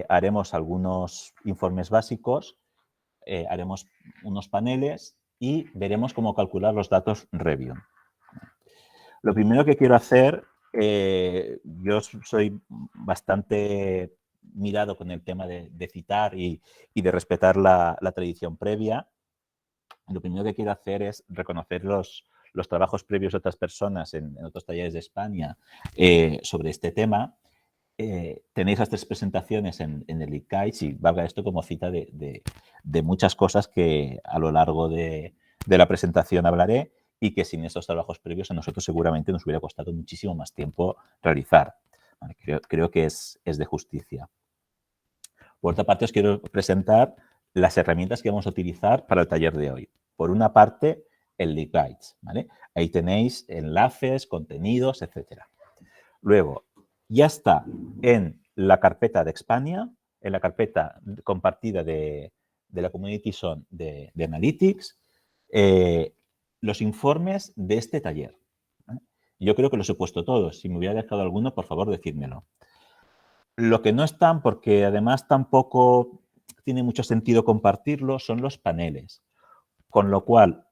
haremos algunos informes básicos, haremos unos paneles y veremos cómo calcular los datos review. Lo primero que quiero hacer, yo soy bastante mirado con el tema de citar y de respetar la tradición previa. Lo primero que quiero hacer es reconocer los trabajos previos de otras personas en otros talleres de España sobre este tema. Tenéis las 3 presentaciones en el ICAIS y valga esto como cita de muchas cosas que a lo largo de la presentación hablaré y que sin esos trabajos previos a nosotros seguramente nos hubiera costado muchísimo más tiempo realizar. Vale, creo que es de justicia. Por otra parte, os quiero presentar las herramientas que vamos a utilizar para el taller de hoy. Por una parte, el LibGuides, ¿vale? Ahí tenéis enlaces, contenidos, etcétera. Luego, ya está en la carpeta de Expania, en la carpeta compartida de la Community Zone de Analytics, los informes de este taller. ¿Vale? Yo creo que los he puesto todos. Si me hubiera dejado alguno, por favor, decídmelo. Lo que no están, porque además tampoco tiene mucho sentido compartirlo, son los paneles. Con lo cual,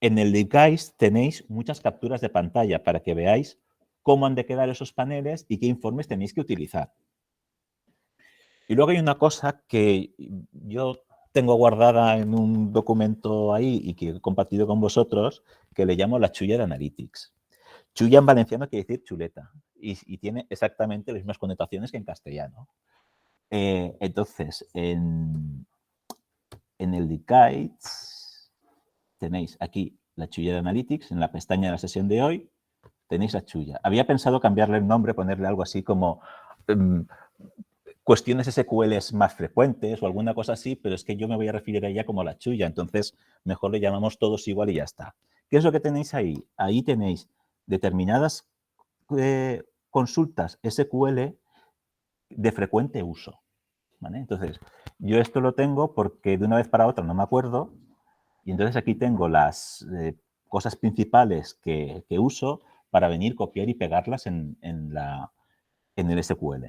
en el LibGuides tenéis muchas capturas de pantalla para que veáis cómo han de quedar esos paneles y qué informes tenéis que utilizar. Y luego hay una cosa que yo tengo guardada en un documento ahí y que he compartido con vosotros, que le llamo la chulla de Analytics. Chulla en valenciano quiere decir chuleta y tiene exactamente las mismas connotaciones que en castellano. Entonces, en el LibGuides tenéis aquí la chulla de Analytics, en la pestaña de la sesión de hoy, tenéis la chulla. Había pensado cambiarle el nombre, ponerle algo así como cuestiones SQL más frecuentes o alguna cosa así, pero es que yo me voy a referir a ella como la chulla, entonces mejor le llamamos todos igual y ya está. ¿Qué es lo que tenéis ahí? Ahí tenéis determinadas consultas SQL de frecuente uso. ¿Vale? Entonces, yo esto lo tengo porque de una vez para otra no me acuerdo y entonces aquí tengo las cosas principales que uso para venir, copiar y pegarlas en el SQL.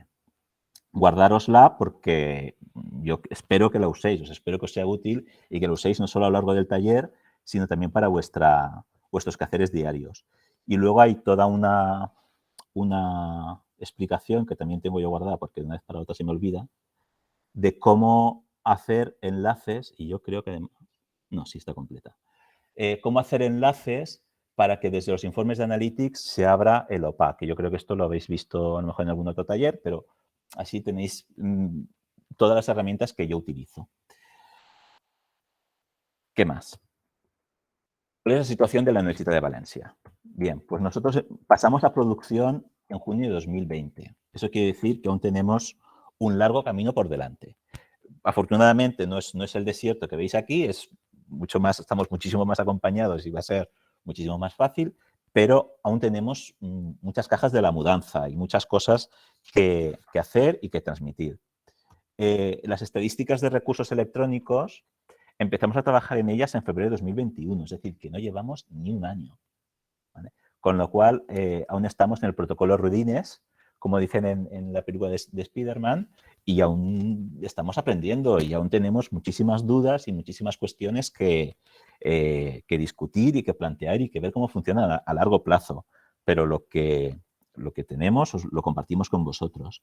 Guardárosla porque yo espero que la uséis, os espero que os sea útil y que lo uséis no solo a lo largo del taller, sino también para vuestros quehaceres diarios. Y luego hay toda una explicación que también tengo yo guardada porque de una vez para otra se me olvida, de cómo hacer enlaces, y yo creo que... No, sí está completa. Cómo hacer enlaces para que desde los informes de Analytics se abra el OPA, que yo creo que esto lo habéis visto a lo mejor en algún otro taller, pero así tenéis todas las herramientas que yo utilizo. ¿Qué más? ¿Cuál es la situación de la Universidad de Valencia? Bien, pues nosotros pasamos a producción en junio de 2020. Eso quiere decir que aún tenemos un largo camino por delante. Afortunadamente no es el desierto que veis aquí, estamos muchísimo más acompañados y va a ser muchísimo más fácil, pero aún tenemos muchas cajas de la mudanza y muchas cosas que hacer y que transmitir. Las estadísticas de recursos electrónicos empezamos a trabajar en ellas en febrero de 2021, es decir, que no llevamos ni un año. ¿Vale? Con lo cual, aún estamos en el protocolo Rudines, como dicen en la película de Spider-Man, y aún estamos aprendiendo y aún tenemos muchísimas dudas y muchísimas cuestiones que discutir y que plantear y que ver cómo funciona a largo plazo. Pero lo que tenemos lo compartimos con vosotros.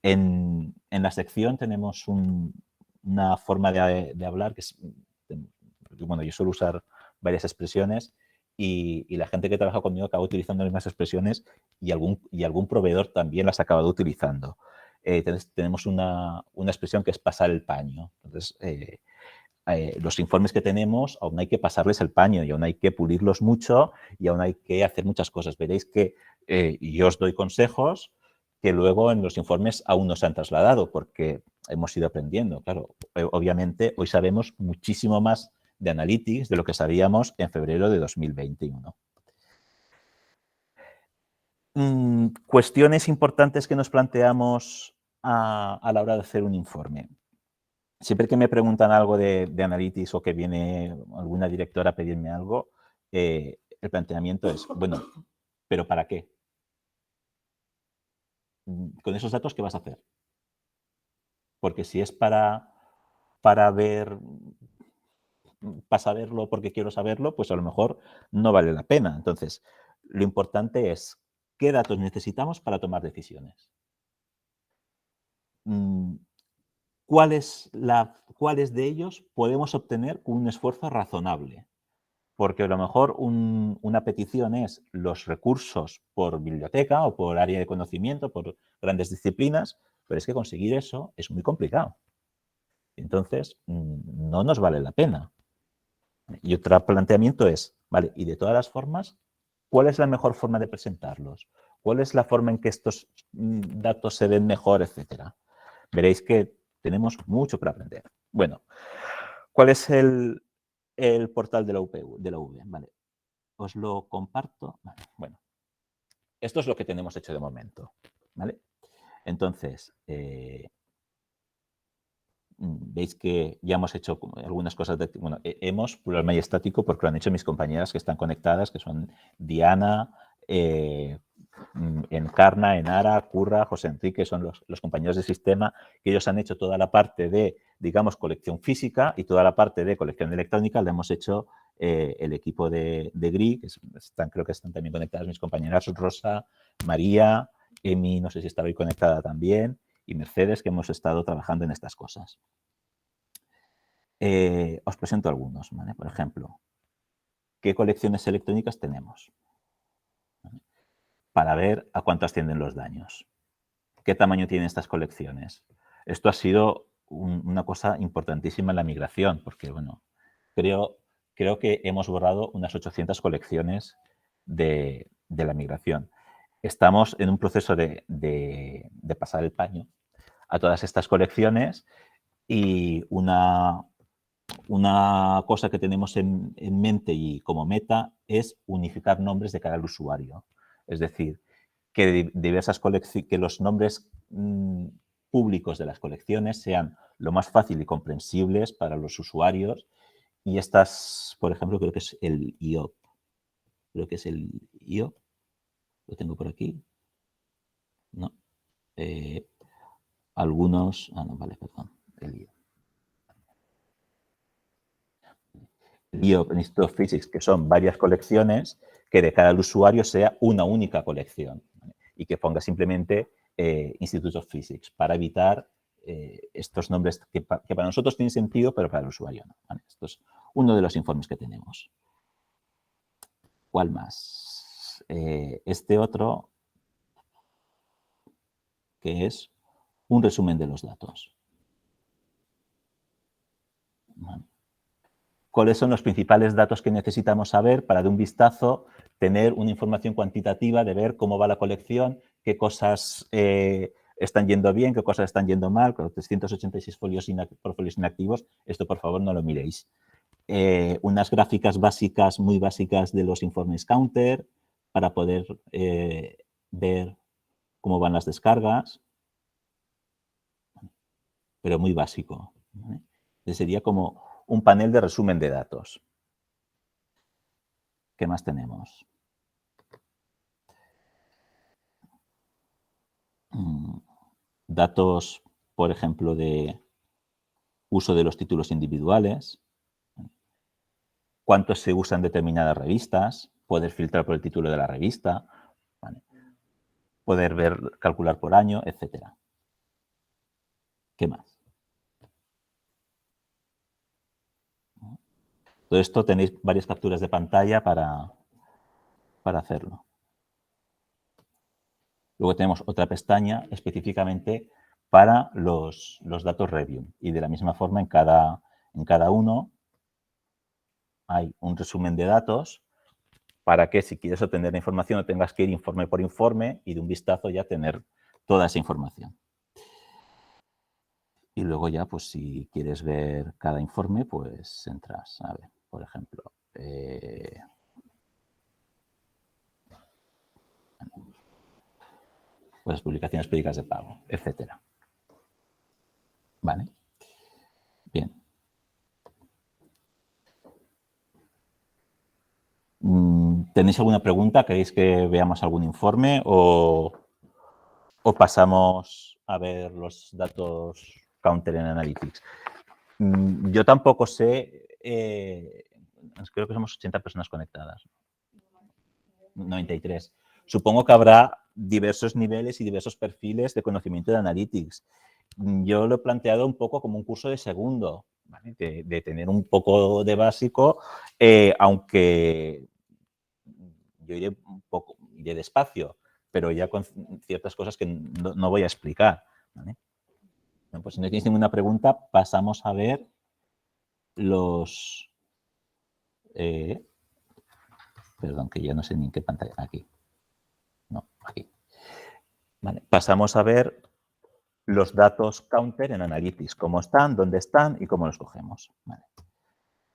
En la sección tenemos una forma de hablar que es, bueno, yo suelo usar varias expresiones y la gente que trabaja conmigo acaba utilizando las mismas expresiones y algún proveedor también las ha acabado utilizando. Tenemos una expresión que es pasar el paño. Entonces, los informes que tenemos aún hay que pasarles el paño y aún hay que pulirlos mucho y aún hay que hacer muchas cosas. Veréis que yo os doy consejos que luego en los informes aún no se han trasladado porque hemos ido aprendiendo. Claro, obviamente hoy sabemos muchísimo más de Analytics de lo que sabíamos en febrero de 2021. Cuestiones importantes que nos planteamos a la hora de hacer un informe. Siempre que me preguntan algo de Analytics o que viene alguna directora a pedirme algo, el planteamiento es, bueno, ¿pero para qué? con esos datos, ¿qué vas a hacer? Porque si es para saberlo porque quiero saberlo, pues a lo mejor no vale la pena. Entonces, lo importante es qué datos necesitamos para tomar decisiones. ¿Cuáles de ellos podemos obtener con un esfuerzo razonable? Porque a lo mejor una petición es los recursos por biblioteca o por área de conocimiento, por grandes disciplinas, pero es que conseguir eso es muy complicado. Entonces, no nos vale la pena. Y otro planteamiento es, vale, y de todas las formas, ¿cuál es la mejor forma de presentarlos? ¿Cuál es la forma en que estos datos se ven mejor, etcétera? Veréis que tenemos mucho para aprender. Bueno, ¿cuál es el portal de la UV? Vale, os lo comparto. Vale, bueno, esto es lo que tenemos hecho de momento. ¿Vale? Entonces, veis que ya hemos hecho algunas cosas. Bueno, hemos plural y estático porque lo han hecho mis compañeras que están conectadas, que son Diana, Encarna, Enara, Curra, José Enrique, son los compañeros de sistema, que ellos han hecho toda la parte de, digamos, colección física y toda la parte de colección electrónica la hemos hecho el equipo de GRI, que creo que están también conectadas mis compañeras Rosa, María, Emi, no sé si está hoy conectada también, y Mercedes, que hemos estado trabajando en estas cosas. Os presento algunos, ¿vale? Por ejemplo, ¿qué colecciones electrónicas tenemos? ¿Vale? Para ver a cuánto ascienden los daños. ¿Qué tamaño tienen estas colecciones? Esto ha sido una cosa importantísima en la migración, porque, bueno, creo que hemos borrado unas 800 colecciones de la migración. Estamos en un proceso de pasar el paño a todas estas colecciones y una cosa que tenemos en mente y como meta es unificar nombres de cara al usuario. Es decir, que que los nombres públicos de las colecciones sean lo más fácil y comprensibles para los usuarios. Y estas, por ejemplo, creo que es el IOP. Creo que es el IOP. Lo tengo por aquí. No. Algunos... Ah, no, vale, perdón. El IOP. IOP, Institute of Physics, que son varias colecciones, que de cada usuario sea una única colección, ¿vale? Y que ponga simplemente Institute of Physics para evitar estos nombres que para nosotros tienen sentido, pero para el usuario no, ¿vale? Esto es uno de los informes que tenemos. ¿Cuál más? Este otro, que es un resumen de los datos. ¿Vale? ¿Cuáles son los principales datos que necesitamos saber para de un vistazo tener una información cuantitativa de ver cómo va la colección, qué cosas están yendo bien, qué cosas están yendo mal, con los 386 folios inactivos? Esto, por favor, no lo miréis. Unas gráficas básicas, muy básicas de los informes counter para poder ver cómo van las descargas, pero muy básico, ¿vale? Sería como un panel de resumen de datos. ¿Qué más tenemos? Datos, por ejemplo, de uso de los títulos individuales, cuántos se usan determinadas revistas, poder filtrar por el título de la revista, ¿vale? Poder calcular por año, etcétera. ¿Qué más? Todo esto tenéis varias capturas de pantalla para hacerlo. Luego tenemos otra pestaña específicamente para los datos review. Y de la misma forma, en cada uno hay un resumen de datos para que si quieres obtener la información no tengas que ir informe por informe y de un vistazo ya tener toda esa información. Y luego ya, pues si quieres ver cada informe, pues entras. A ver, por ejemplo, pues publicaciones periódicas de pago, etcétera. ¿Vale? Bien. ¿Tenéis alguna pregunta? ¿Queréis que veamos algún informe o ¿O pasamos a ver los datos counter en Analytics? Yo tampoco sé, creo que somos 80 personas conectadas. 93. Supongo que habrá diversos niveles y diversos perfiles de conocimiento de Analytics. Yo lo he planteado un poco como un curso de segundo, ¿vale? de tener un poco de básico, aunque yo iré un poco, iré despacio, pero ya con ciertas cosas que no voy a explicar, ¿vale? Bueno, pues si no tienes ninguna pregunta, pasamos a ver los... perdón, que ya no sé ni en qué pantalla. Aquí. No, aquí. Vale. Pasamos a ver los datos counter en Analytics, cómo están, dónde están y cómo los cogemos. Vale.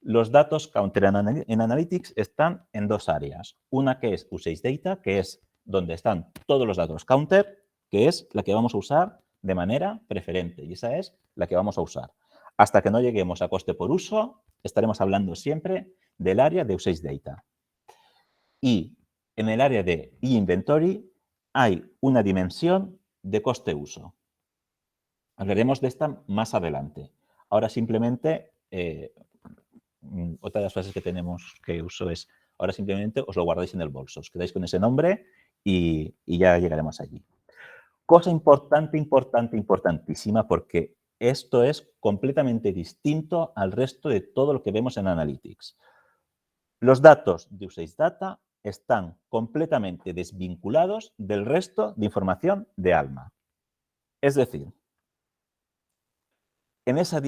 Los datos counter en Analytics están en dos áreas. Una que es Usage Data, que es donde están todos los datos counter, que es la que vamos a usar de manera preferente. Y esa es la que vamos a usar. Hasta que no lleguemos a coste por uso, estaremos hablando siempre del área de Usage Data. Y en el área de e-inventory hay una dimensión de coste-uso. Hablaremos de esta más adelante. Ahora simplemente, otra de las frases que tenemos que uso es, ahora simplemente os lo guardáis en el bolso, os quedáis con ese nombre y ya llegaremos allí. Cosa importante, importantísima, porque esto es completamente distinto al resto de todo lo que vemos en Analytics. Los datos de Usage Data están completamente desvinculados del resto de información de Alma. Es decir, en esa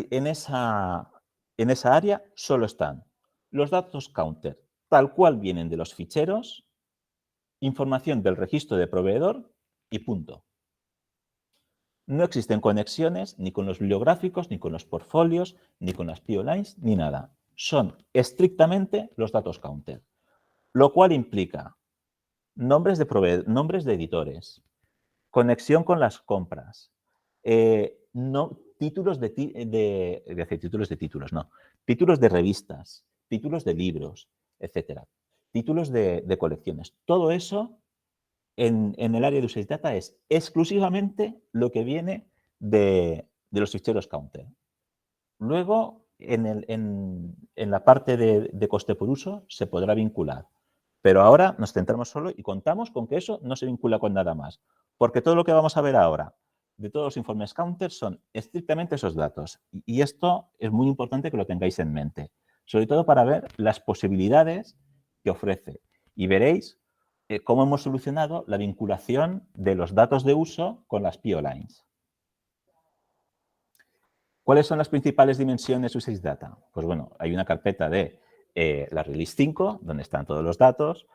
área solo están los datos counter, tal cual vienen de los ficheros, información del registro de proveedor y punto. No existen conexiones ni con los bibliográficos, ni con los portfolios, ni con las PO lines, ni nada. Son estrictamente los datos counter, lo cual implica nombres de editores, conexión con las compras, títulos de títulos, no, títulos de revistas, títulos de libros, etcétera, títulos de colecciones. Todo eso en el área de Usage Data es exclusivamente lo que viene de los ficheros counter. Luego, en la parte de coste por uso se podrá vincular. Pero ahora nos centramos solo y contamos con que eso no se vincula con nada más. Porque todo lo que vamos a ver ahora de todos los informes counter son estrictamente esos datos. Y esto es muy importante que lo tengáis en mente. Sobre todo para ver las posibilidades que ofrece. Y veréis cómo hemos solucionado la vinculación de los datos de uso con las PO lines. ¿Cuáles son las principales dimensiones de Usage Data? Pues bueno, hay una carpeta de la Release 5, donde están todos los datos.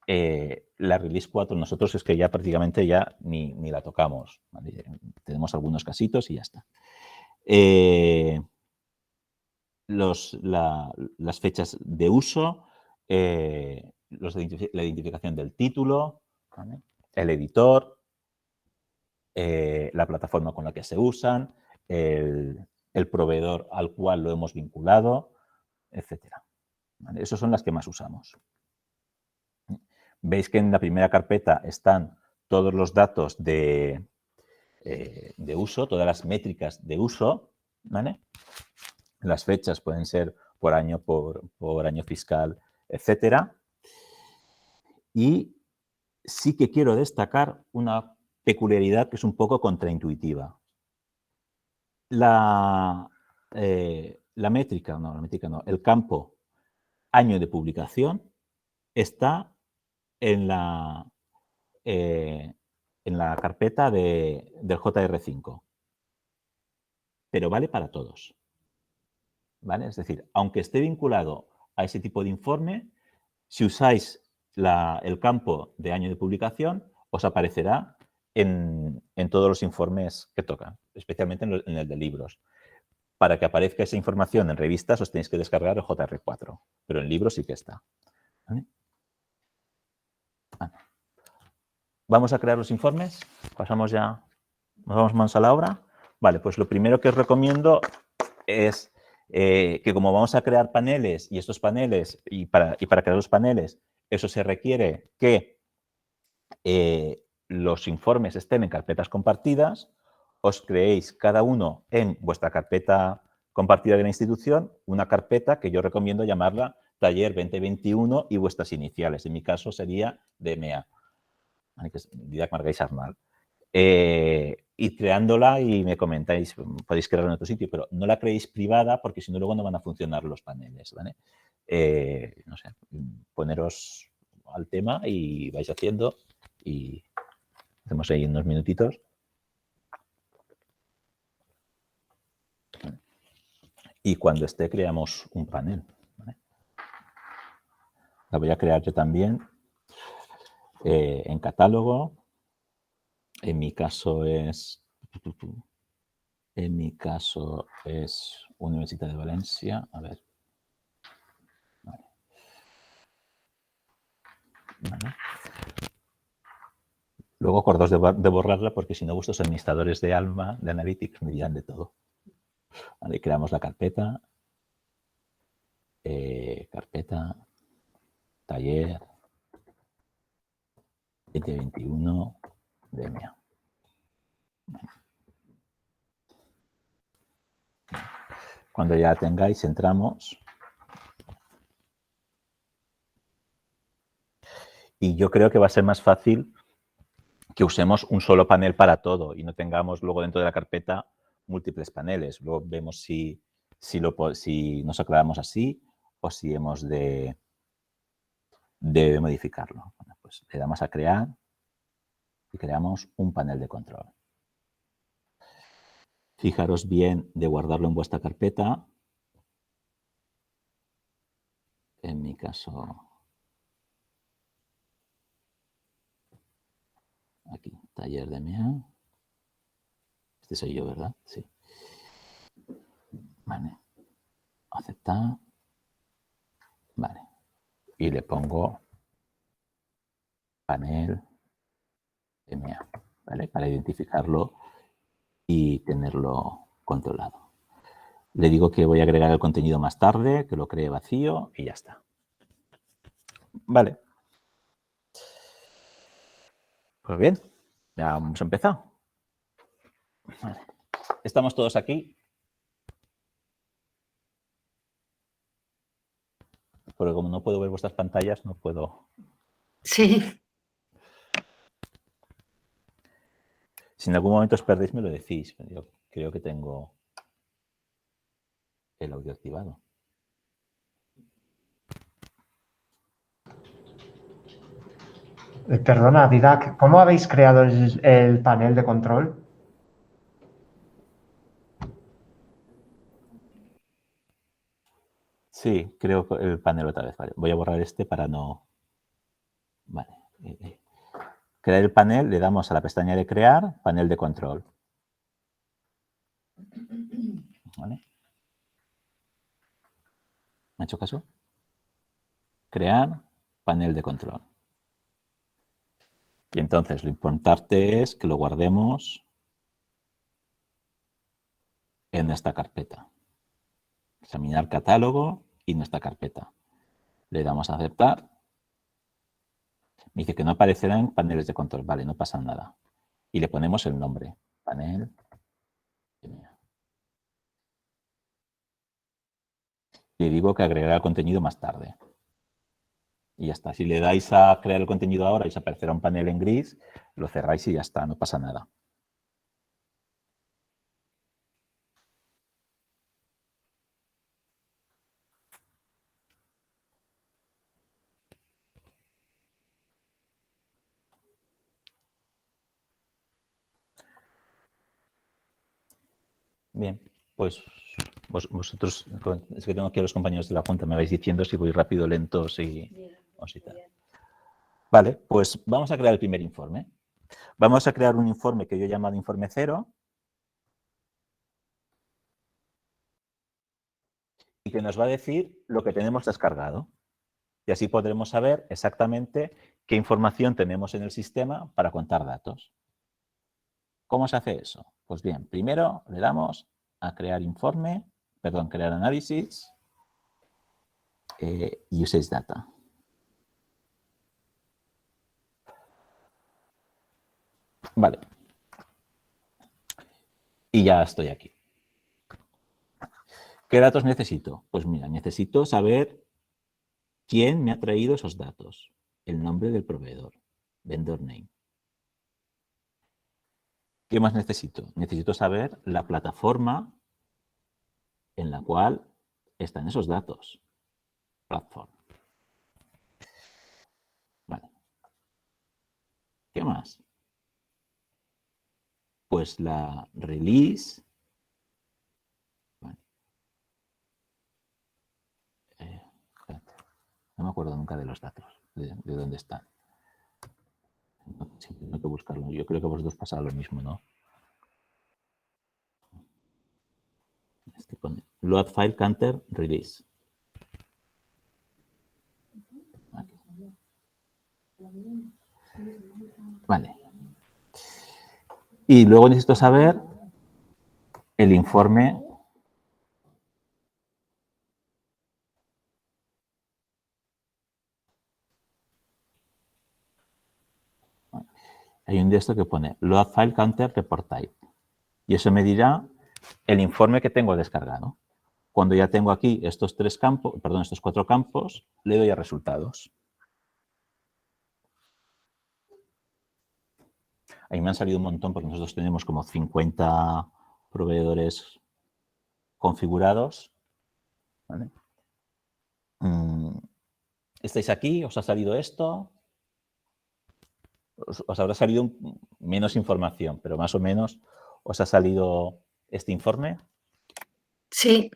La Release 4 nosotros es que ya prácticamente ya ni la tocamos. ¿Vale? Tenemos algunos casitos y ya está. Las fechas de uso, la identificación del título, ¿vale? El editor, la plataforma con la que se usan, el proveedor al cual lo hemos vinculado, etcétera. ¿Vale? Esas son las que más usamos. Veis que en la primera carpeta están todos los datos de uso, todas las métricas de uso, ¿vale? Las fechas pueden ser por año fiscal, etcétera. Y sí que quiero destacar una peculiaridad que es un poco contraintuitiva. La métrica no, el campo año de publicación está en la carpeta del JR5, pero vale para todos. ¿Vale? Es decir, aunque esté vinculado a ese tipo de informe, si usáis el campo de año de publicación, os aparecerá en todos los informes que tocan, especialmente en el de libros. Para que aparezca esa información en revistas os tenéis que descargar el JR4, pero en libros sí que está. ¿Vale? Vamos a crear los informes. Pasamos ya, nos vamos manos a la obra. Vale, pues lo primero que os recomiendo es que como vamos a crear paneles y estos paneles, y para crear los paneles, eso se requiere que los informes estén en carpetas compartidas, os creéis cada uno en vuestra carpeta compartida de la institución una carpeta que yo recomiendo llamarla Taller 2021 y vuestras iniciales. En mi caso sería DMA, que es Didac Margall Arnal. Id creándola y me comentáis, podéis crearla en otro sitio, pero no la creéis privada porque si no luego no van a funcionar los paneles, ¿vale? No sé, poneros al tema y vais haciendo y hacemos ahí unos minutitos. Y cuando esté creamos un panel, ¿vale? La voy a crear yo también en catálogo. En mi caso es Universidad de Valencia. A ver. Vale. Vale. Luego acordaos de borrarla porque si no vuestros administradores de Alma, de Analytics, me dirán de todo. Vale, creamos la carpeta. Carpeta. Taller. 2021 DMA. Cuando ya tengáis, entramos. Y yo creo que va a ser más fácil que usemos un solo panel para todo y no tengamos luego dentro de la carpeta múltiples paneles. Luego vemos si nos aclaramos así o si hemos de modificarlo. Bueno, pues le damos a crear y creamos un panel de control. Fijaros bien de guardarlo en vuestra carpeta. En mi caso, aquí, taller de DMA. Este soy yo, ¿verdad? Sí. Vale. Aceptar. Vale. Y le pongo panel DMA, ¿vale? Para identificarlo y tenerlo controlado. Le digo que voy a agregar el contenido más tarde, que lo cree vacío y ya está. Vale. Pues bien, ya hemos empezado. Vale. ¿Estamos todos aquí? Porque como no puedo ver vuestras pantallas, no puedo... Sí. Si en algún momento os perdéis, me lo decís. Yo creo que tengo el audio activado. Perdona, Didac, ¿cómo habéis creado el panel de control? Sí, creo que el panel otra vez. Vale. Voy a borrar este para no... Vale. Crear el panel, le damos a la pestaña de crear, panel de control. ¿Vale? ¿Me ha hecho caso? Crear panel de control. Y entonces lo importante es que lo guardemos en esta carpeta. Examinar catálogo y nuestra carpeta. Le damos a aceptar. Me dice que no aparecerán paneles de control. Vale, no pasa nada. Y le ponemos el nombre. Panel. Le digo que agregará el contenido más tarde. Y ya está. Si le dais a crear el contenido ahora y os aparecerá un panel en gris, lo cerráis y ya está, no pasa nada. Bien, pues vosotros, es que tengo aquí a los compañeros de la Junta, me vais diciendo si voy rápido, lento, si tal. Vale, pues vamos a crear el primer informe. Vamos a crear un informe que yo he llamado informe 0 y que nos va a decir lo que tenemos descargado. Y así podremos saber exactamente qué información tenemos en el sistema para contar datos. ¿Cómo se hace eso? Pues bien, primero le damos a crear informe, perdón, crear análisis, usage data. Vale. Y ya estoy aquí. ¿Qué datos necesito? Pues mira, necesito saber quién me ha traído esos datos. El nombre del proveedor, vendor name. ¿Qué más necesito? Necesito saber la plataforma en la cual están esos datos. Platform. Vale. ¿Qué más? Pues la release. Vale. Espérate. No me acuerdo nunca de los datos, de dónde están. Siempre tengo que buscarlo. Yo creo que a vosotros pasa lo mismo, ¿no? Este pone load file counter release. Aquí. Vale. Y luego necesito saber el informe hay un de esto que pone load file counter report type. Y eso me dirá el informe que tengo descargado. Cuando ya tengo aquí estos estos 4 campos, le doy a resultados. Ahí me han salido un montón porque nosotros tenemos como 50 proveedores configurados. ¿Vale? ¿Estáis aquí? ¿Os ha salido esto? Os habrá salido menos información, pero más o menos os ha salido este informe. Sí.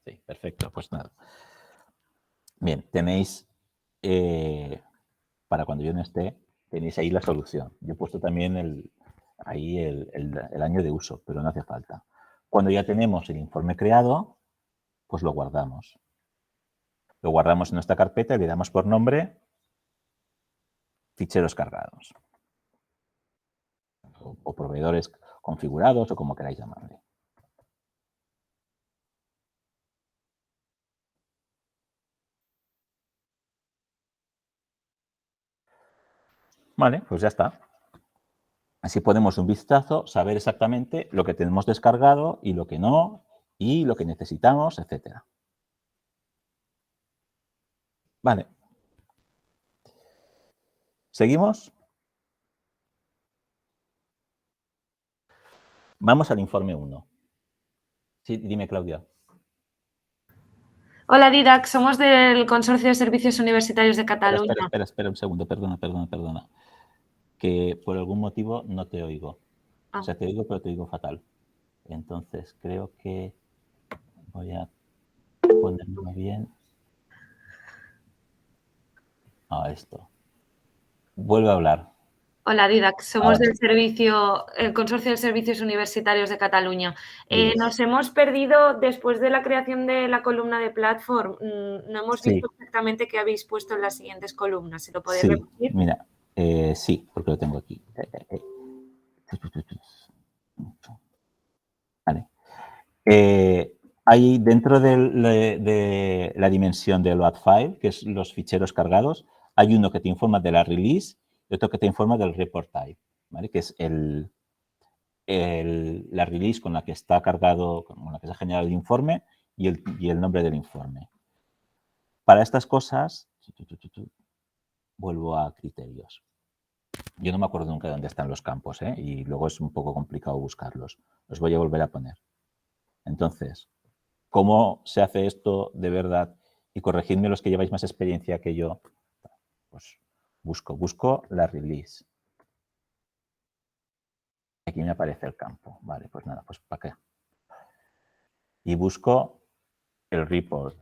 Sí, perfecto. Pues nada. Bien, tenéis, para cuando yo no esté, tenéis ahí la solución. Yo he puesto también el año de uso, pero no hace falta. Cuando ya tenemos el informe creado, pues lo guardamos. Lo guardamos en nuestra carpeta y le damos por nombre ficheros cargados. O proveedores configurados o como queráis llamarle. Vale, pues ya está. Así podemos un vistazo, saber exactamente lo que tenemos descargado y lo que no, y lo que necesitamos, etcétera. Vale. ¿Seguimos? Vamos al informe 1. Sí, dime, Claudia. Hola, Didac. Somos del Consorcio de Servicios Universitarios de Cataluña. Espera un segundo. Perdona. Que por algún motivo no te oigo. O sea, te oigo, pero te oigo fatal. Entonces, creo que voy a ponerme bien. Esto. Vuelve a hablar. Hola, Didac. Somos del Consorcio de Servicios Universitarios de Cataluña. Nos hemos perdido después de la creación de la columna de Platform. No hemos visto exactamente qué habéis puesto en las siguientes columnas. ¿Se lo podéis repetir? Mira, sí, porque lo tengo aquí. Vale. Hay dentro de la dimensión del load file, que es los ficheros cargados, hay uno que te informa de la release y otro que te informa del report type, ¿vale? Que es la release con la que está cargado, con la que se ha generado el informe y el nombre del informe. Para estas cosas, vuelvo a criterios. Yo no me acuerdo nunca de dónde están los campos, y luego es un poco complicado buscarlos. Los voy a volver a poner. Entonces, ¿cómo se hace esto de verdad? Y corregidme los que lleváis más experiencia que yo. Pues busco la release. Aquí me aparece el campo. Vale, pues nada, pues ¿para qué? Y busco el report.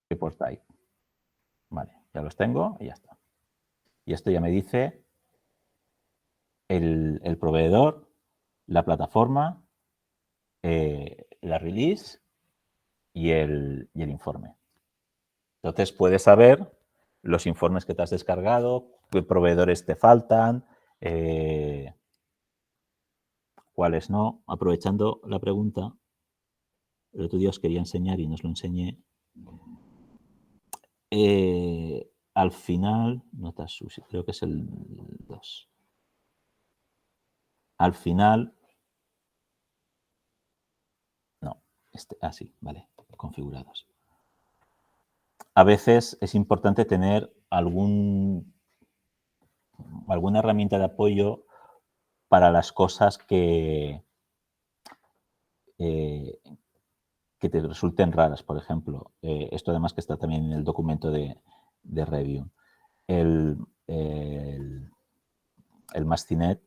Report type. Vale, ya los tengo y ya está. Y esto ya me dice el proveedor, la plataforma, la release y el informe. Entonces puedes saber los informes que te has descargado, qué proveedores te faltan, cuáles no. Aprovechando la pregunta, el otro día os quería enseñar y no os lo enseñé. Al final, notas SUSE, creo que es el 2. Al final, no, sí, vale, configurados. A veces es importante tener alguna herramienta de apoyo para las cosas que te resulten raras. Por ejemplo, esto además que está también en el documento de review. El Mastinet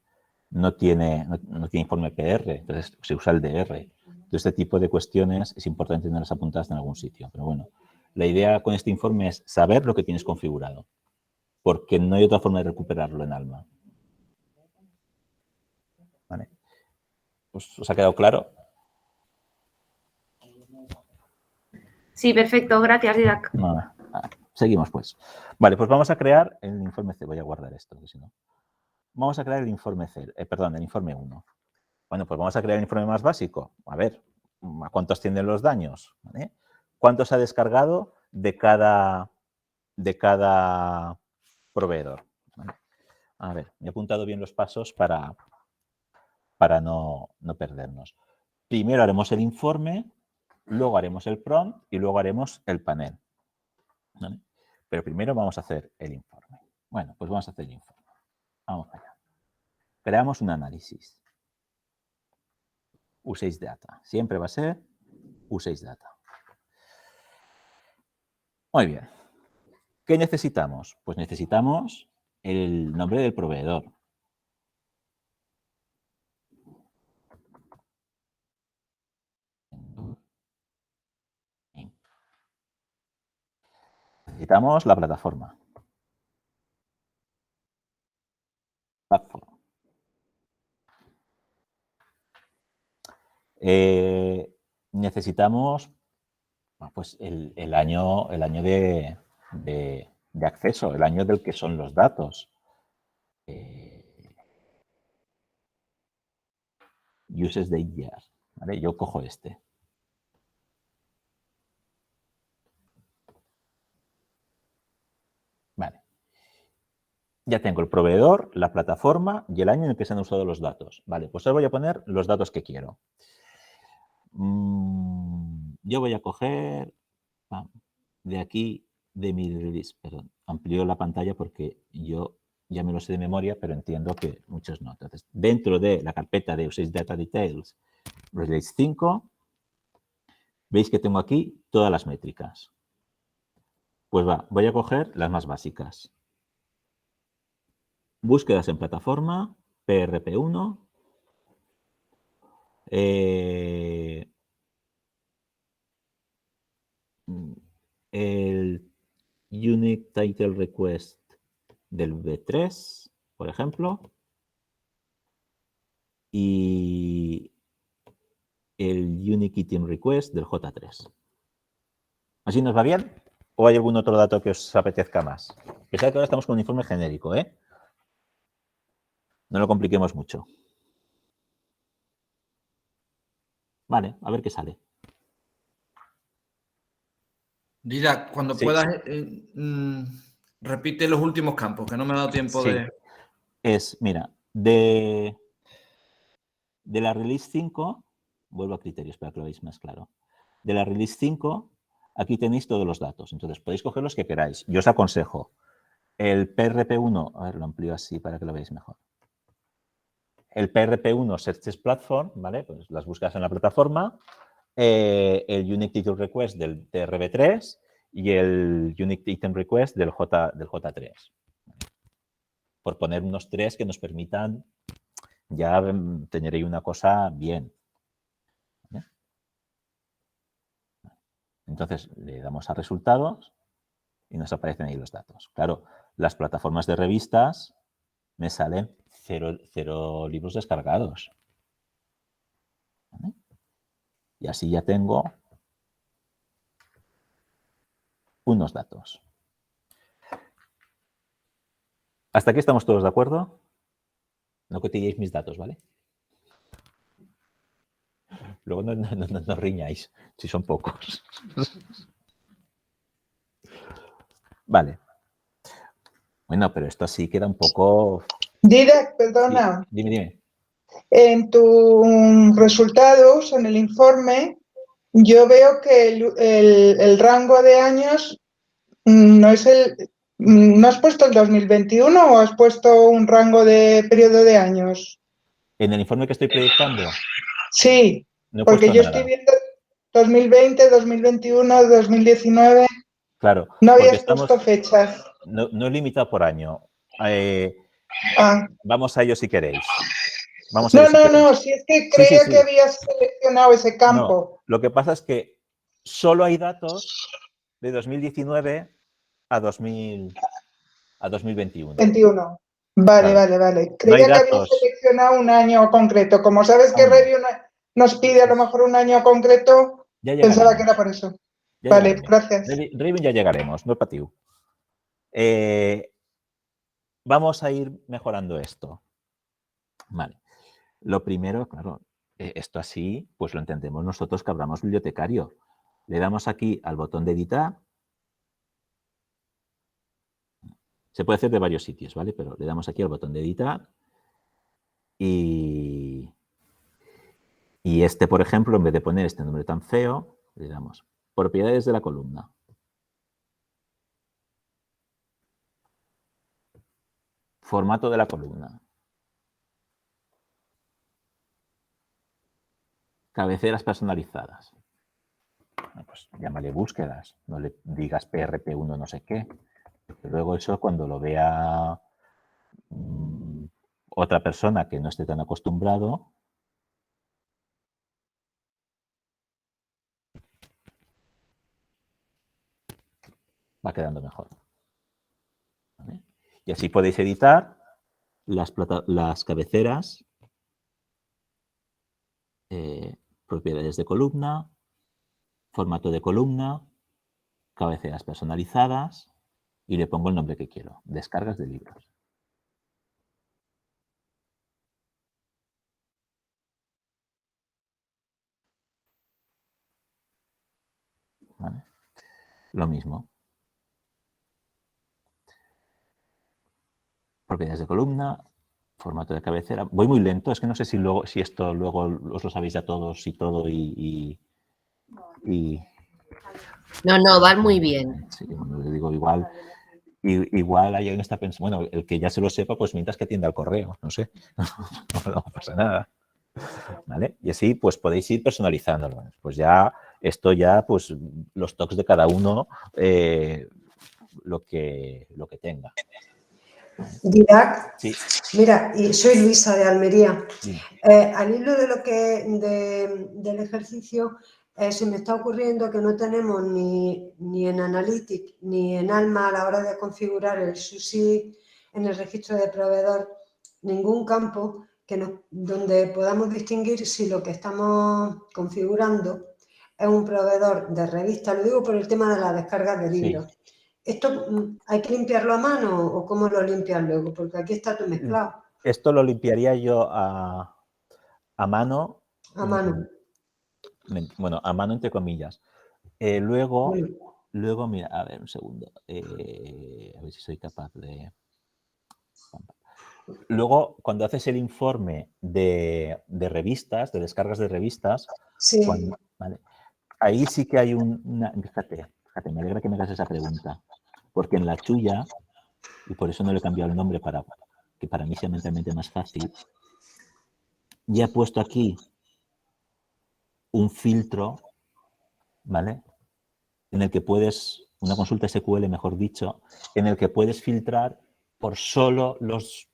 no tiene informe PR, entonces se usa el DR. Entonces, este tipo de cuestiones es importante tenerlas apuntadas en algún sitio. Pero bueno, la idea con este informe es saber lo que tienes configurado, porque no hay otra forma de recuperarlo en Alma. ¿Vale? ¿Os ha quedado claro? Sí, perfecto. Gracias, Didac. No, seguimos, pues. Vale, pues vamos a crear el informe C. Voy a guardar esto, que si no. Vamos a crear el informe C, el informe 1. Bueno, pues vamos a crear el informe más básico. A ver, ¿a cuánto ascienden los daños? ¿Vale? ¿Cuánto se ha descargado de cada proveedor? ¿Vale? A ver, me he apuntado bien los pasos para no perdernos. Primero haremos el informe, luego haremos el prompt y luego haremos el panel. ¿Vale? Pero primero vamos a hacer el informe. Bueno, pues vamos a hacer el informe. Vamos allá. Creamos un análisis. Usage data. Siempre va a ser usage data. Muy bien. ¿Qué necesitamos? Pues necesitamos el nombre del proveedor. Necesitamos la plataforma. Necesitamos pues el año de acceso, el año del que son los datos. Uses the year. ¿Vale? Yo cojo este. Vale. Ya tengo el proveedor, la plataforma y el año en el que se han usado los datos. Vale, pues ahora voy a poner los datos que quiero. Yo voy a coger de aquí, de mi release, perdón, amplío la pantalla porque yo ya me lo sé de memoria, pero entiendo que muchos no. Entonces, dentro de la carpeta de Usage Data Details, Release 5, veis que tengo aquí todas las métricas. Pues voy a coger las más básicas. Búsquedas en plataforma, PRP1, el Unique Title Request del V3, por ejemplo, y el Unique Item Request del J3. ¿Así nos va bien? ¿O hay algún otro dato que os apetezca más? Pensad que ahora estamos con un informe genérico, ¿eh? No lo compliquemos mucho. Vale, a ver qué sale. Didac, cuando Sí. puedas, repite los últimos campos, que no me ha dado tiempo Sí. de... Mira, de la Release 5, vuelvo a criterios para que lo veáis más claro. De la Release 5, aquí tenéis todos los datos. Entonces, podéis coger los que queráis. Yo os aconsejo el PRP1, a ver, lo amplío así para que lo veáis mejor. El PRP1 Searches Platform, ¿vale? Pues las buscas en la plataforma. El Unique Title Request del TRB3 y el Unique Item Request del J3. Por poner unos tres que nos permitan ya tener ahí una cosa bien. ¿Vale? Entonces, le damos a resultados y nos aparecen ahí los datos. Claro, las plataformas de revistas me salen cero libros descargados. ¿Vale? Y así ya tengo unos datos. ¿Hasta aquí estamos todos de acuerdo? No cotilléis mis datos, ¿vale? Luego no riñáis, si son pocos. Vale. Bueno, pero esto sí queda un poco... Dídac, perdona. Sí, dime. En tus resultados, en el informe, yo veo que el rango de años no es el... ¿No has puesto el 2021 o has puesto un rango de periodo de años? En el informe que estoy proyectando, Sí, no he porque puesto yo nada. estoy viendo 2020, 2021, 2019. Claro, No porque habías puesto fechas. no he limitado por año. Ah. Vamos a ello si queréis. Vamos a ello No, si es que creía que habías seleccionado ese campo. No, lo que pasa es que solo hay datos de 2019 a 2021. 21. Vale, Claro. Vale. No hay Creía que habías datos. seleccionado un año concreto. Como sabes que Aún no. Review nos pide a lo mejor un año concreto, Ya pensaba que llegaremos. era por eso. Ya Vale, llegaremos. gracias. Raven ya llegaremos, no es para ti. Vamos a ir mejorando esto. Vale. Lo primero, claro, esto así, pues lo entendemos nosotros que hablamos bibliotecario. Le damos aquí al botón de editar. Se puede hacer de varios sitios, ¿vale? Pero le damos aquí al botón de editar y este, por ejemplo, en vez de poner este nombre tan feo, le damos propiedades de la columna. Formato de la columna. Cabeceras personalizadas. Bueno, pues llámale búsquedas, no le digas PRP1 no sé qué. Porque luego eso cuando lo vea otra persona que no esté tan acostumbrado, va quedando mejor. ¿Vale? Y así podéis editar las cabeceras, propiedades de columna, formato de columna, cabeceras personalizadas y le pongo el nombre que quiero, descargas de libros. ¿Vale? Lo mismo. Propiedades de columna, formato de cabecera. Voy muy lento, es que no sé si esto luego os lo sabéis ya todos y todo y... No, van muy bien. Sí, bueno, digo, igual alguien está pensando, bueno, el que ya se lo sepa, pues mientras que atienda al correo, no sé, no pasa nada. ¿Vale? Y así pues podéis ir personalizándolo. Pues ya, esto ya, pues los toques de cada uno, lo que tenga. Dídac, Sí. mira, y soy Luisa de Almería. Sí. Al hilo de lo que del ejercicio, se me está ocurriendo que no tenemos ni en Analytics ni en Alma a la hora de configurar el SUSI en el registro de proveedor ningún campo donde podamos distinguir si lo que estamos configurando es un proveedor de revista. Lo digo por el tema de las descargas de libros. Sí. ¿Esto hay que limpiarlo a mano o cómo lo limpias luego? Porque aquí está todo mezclado. Esto lo limpiaría yo a mano. A mano. Bueno, a mano entre comillas. Luego, mira, a ver, un segundo. A ver si soy capaz de... Luego, cuando haces el informe de revistas, de descargas de revistas, sí. ¿vale? Ahí sí que hay fíjate, me alegra que me hagas esa pregunta, porque en la tuya, y por eso no le he cambiado el nombre para que para mí sea mentalmente más fácil, ya he puesto aquí un filtro, ¿vale? En el que puedes, una consulta SQL, mejor dicho, en el que puedes filtrar por solo los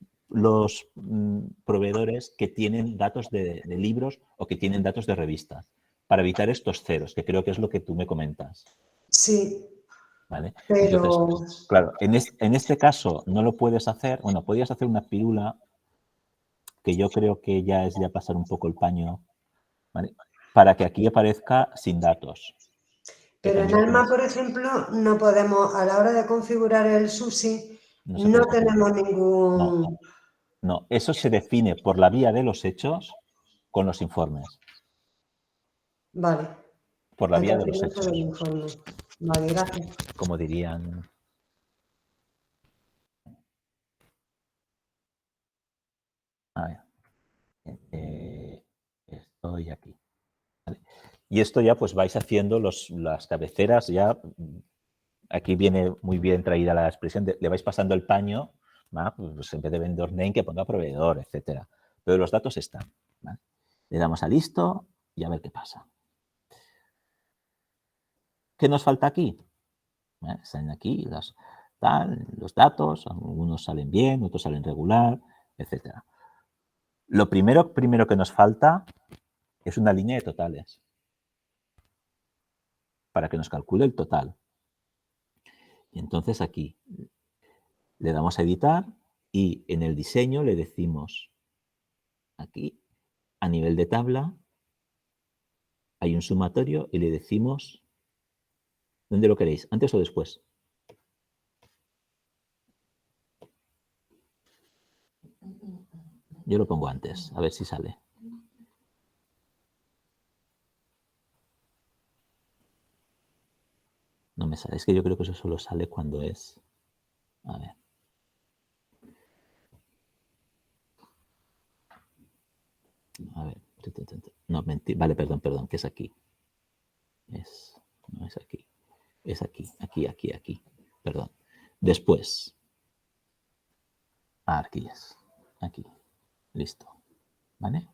proveedores que tienen datos de libros o que tienen datos de revistas, para evitar estos ceros, que creo que es lo que tú me comentas. Sí. ¿Vale? Pero... Entonces, claro, en este caso no lo puedes hacer, bueno, podrías hacer una pirula, que yo creo que ya es pasar un poco el paño, ¿vale? Para que aquí aparezca sin datos. Pero en Alma, por ejemplo, no podemos, a la hora de configurar el SUSI, no tenemos ningún... No, eso se define por la vía de los hechos con los informes. Vale. Por la vía de los Entonces, el hechos. informe. Vale, gracias. Como dirían. A ver. Estoy aquí. Vale. Y esto ya pues vais haciendo las cabeceras ya. Aquí viene muy bien traída la expresión le vais pasando el paño, pues en vez de vendor name que ponga proveedor, etcétera. Pero los datos están. ¿Vale? Le damos a listo y a ver qué pasa. ¿Qué nos falta aquí? Están aquí los datos, algunos salen bien, otros salen regular, etcétera. Lo primero que nos falta es una línea de totales para que nos calcule el total. Y entonces aquí le damos a editar y en el diseño le decimos aquí, a nivel de tabla, hay un sumatorio y le decimos, ¿dónde lo queréis? ¿Antes o después? Yo lo pongo antes, a ver si sale. No me sale, es que yo creo que eso solo sale cuando es... A ver. A ver. No, mentira. Vale, perdón, que es aquí. No es aquí. Es aquí. Perdón. Después. Aquí es. Aquí. Listo. ¿Vale?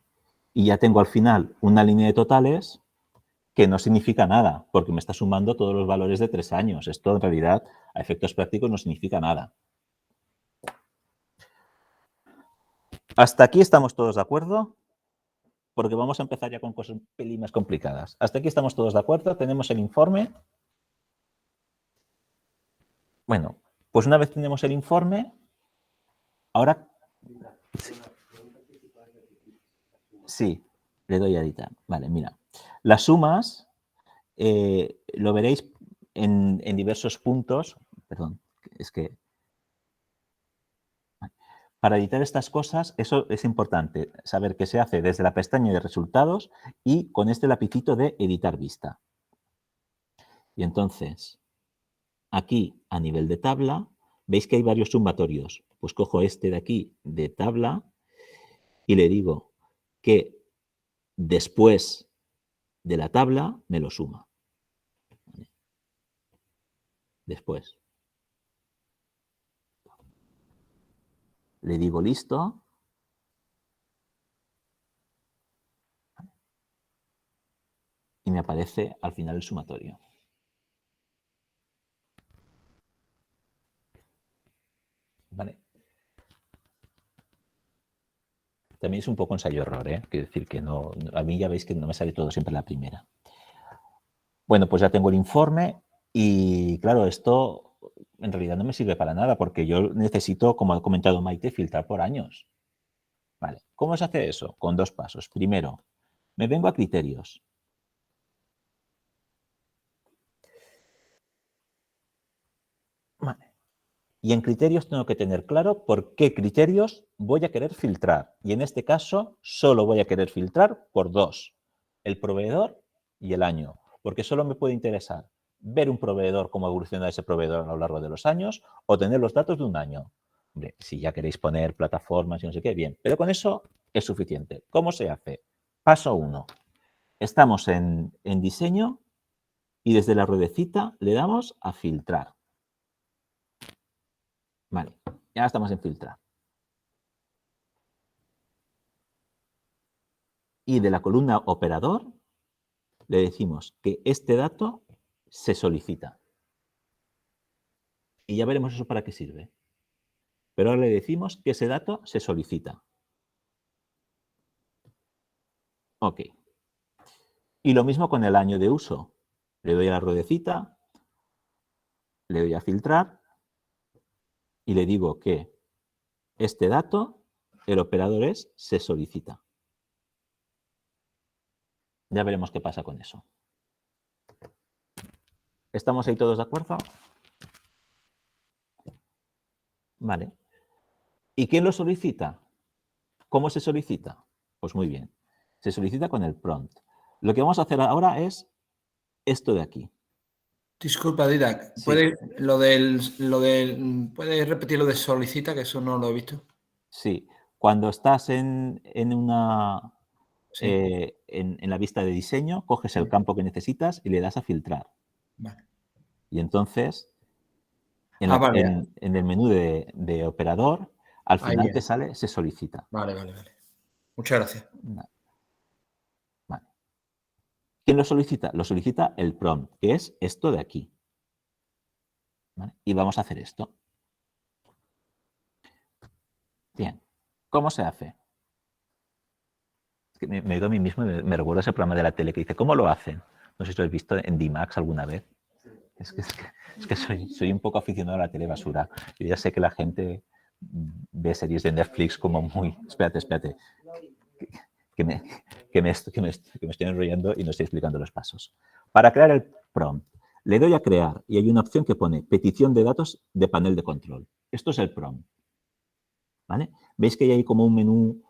Y ya tengo al final una línea de totales que no significa nada, porque me está sumando todos los valores de 3 años. Esto en realidad, a efectos prácticos, no significa nada. ¿Hasta aquí estamos todos de acuerdo? Porque vamos a empezar ya con cosas un pelín más complicadas. Hasta aquí estamos todos de acuerdo, tenemos el informe. Bueno, pues una vez tenemos el informe, ahora... Sí, le doy a editar. Vale, mira. Las sumas lo veréis en diversos puntos. Perdón, es que... Para editar estas cosas, eso es importante, saber que se hace desde la pestaña de resultados y con este lapicito de editar vista. Y entonces, aquí a nivel de tabla, veis que hay varios sumatorios. Pues cojo este de aquí de tabla y le digo que después de la tabla me lo suma. Después. Le digo listo. Y me aparece al final el sumatorio. ¿Vale? También es un poco ensayo-error, ¿eh? Quiero decir que no, a mí ya veis que no me sale todo siempre la primera. Bueno, pues ya tengo el informe y claro, esto en realidad no me sirve para nada porque yo necesito, como ha comentado Maite, filtrar por años. Vale, ¿cómo se hace eso? Con 2 pasos. Primero, me vengo a criterios. Vale. Y en criterios tengo que tener claro por qué criterios voy a querer filtrar. Y en este caso, solo voy a querer filtrar por 2. El proveedor y el año. Porque solo me puede interesar ver un proveedor, cómo evoluciona ese proveedor a lo largo de los años, o tener los datos de un año. Hombre, si ya queréis poner plataformas y no sé qué, bien. Pero con eso es suficiente. ¿Cómo se hace? Paso 1. Estamos en diseño y desde la ruedecita le damos a filtrar. Vale, ya estamos en filtrar. Y de la columna operador le decimos que este dato se solicita. Y ya veremos eso para qué sirve. Pero ahora le decimos que ese dato se solicita. Ok. Y lo mismo con el año de uso. Le doy a la ruedecita, le doy a filtrar y le digo que este dato, el operador es se solicita. Ya veremos qué pasa con eso. ¿Estamos ahí todos de acuerdo? Vale. ¿Y quién lo solicita? ¿Cómo se solicita? Pues muy bien. Se solicita con el prompt. Lo que vamos a hacer ahora es esto de aquí. Disculpa, Didac, Sí. ¿puedes repetir lo de solicita, que eso no lo he visto? Sí. Cuando estás en una Sí. en la vista de diseño, coges el campo que necesitas y le das a filtrar. Vale. Y entonces, Vale. en el menú de operador, al Ahí final es. te sale se solicita. Vale. Muchas gracias. Vale. ¿Quién lo solicita? Lo solicita el prompt, que es esto de aquí. ¿Vale? Y vamos a hacer esto. Bien. ¿Cómo se hace? Es que me digo a mí mismo y me recuerdo ese programa de la tele que dice, ¿cómo lo hacen? No sé si lo habéis visto en D-Max alguna vez. Es que soy un poco aficionado a la tele basura. Yo ya sé que la gente ve series de Netflix como muy... Espérate. Que me estoy enrollando y no estoy explicando los pasos. Para crear el prompt, le doy a crear y hay una opción que pone petición de datos de panel de control. Esto es el prompt. ¿Vale? ¿Veis que hay como un menú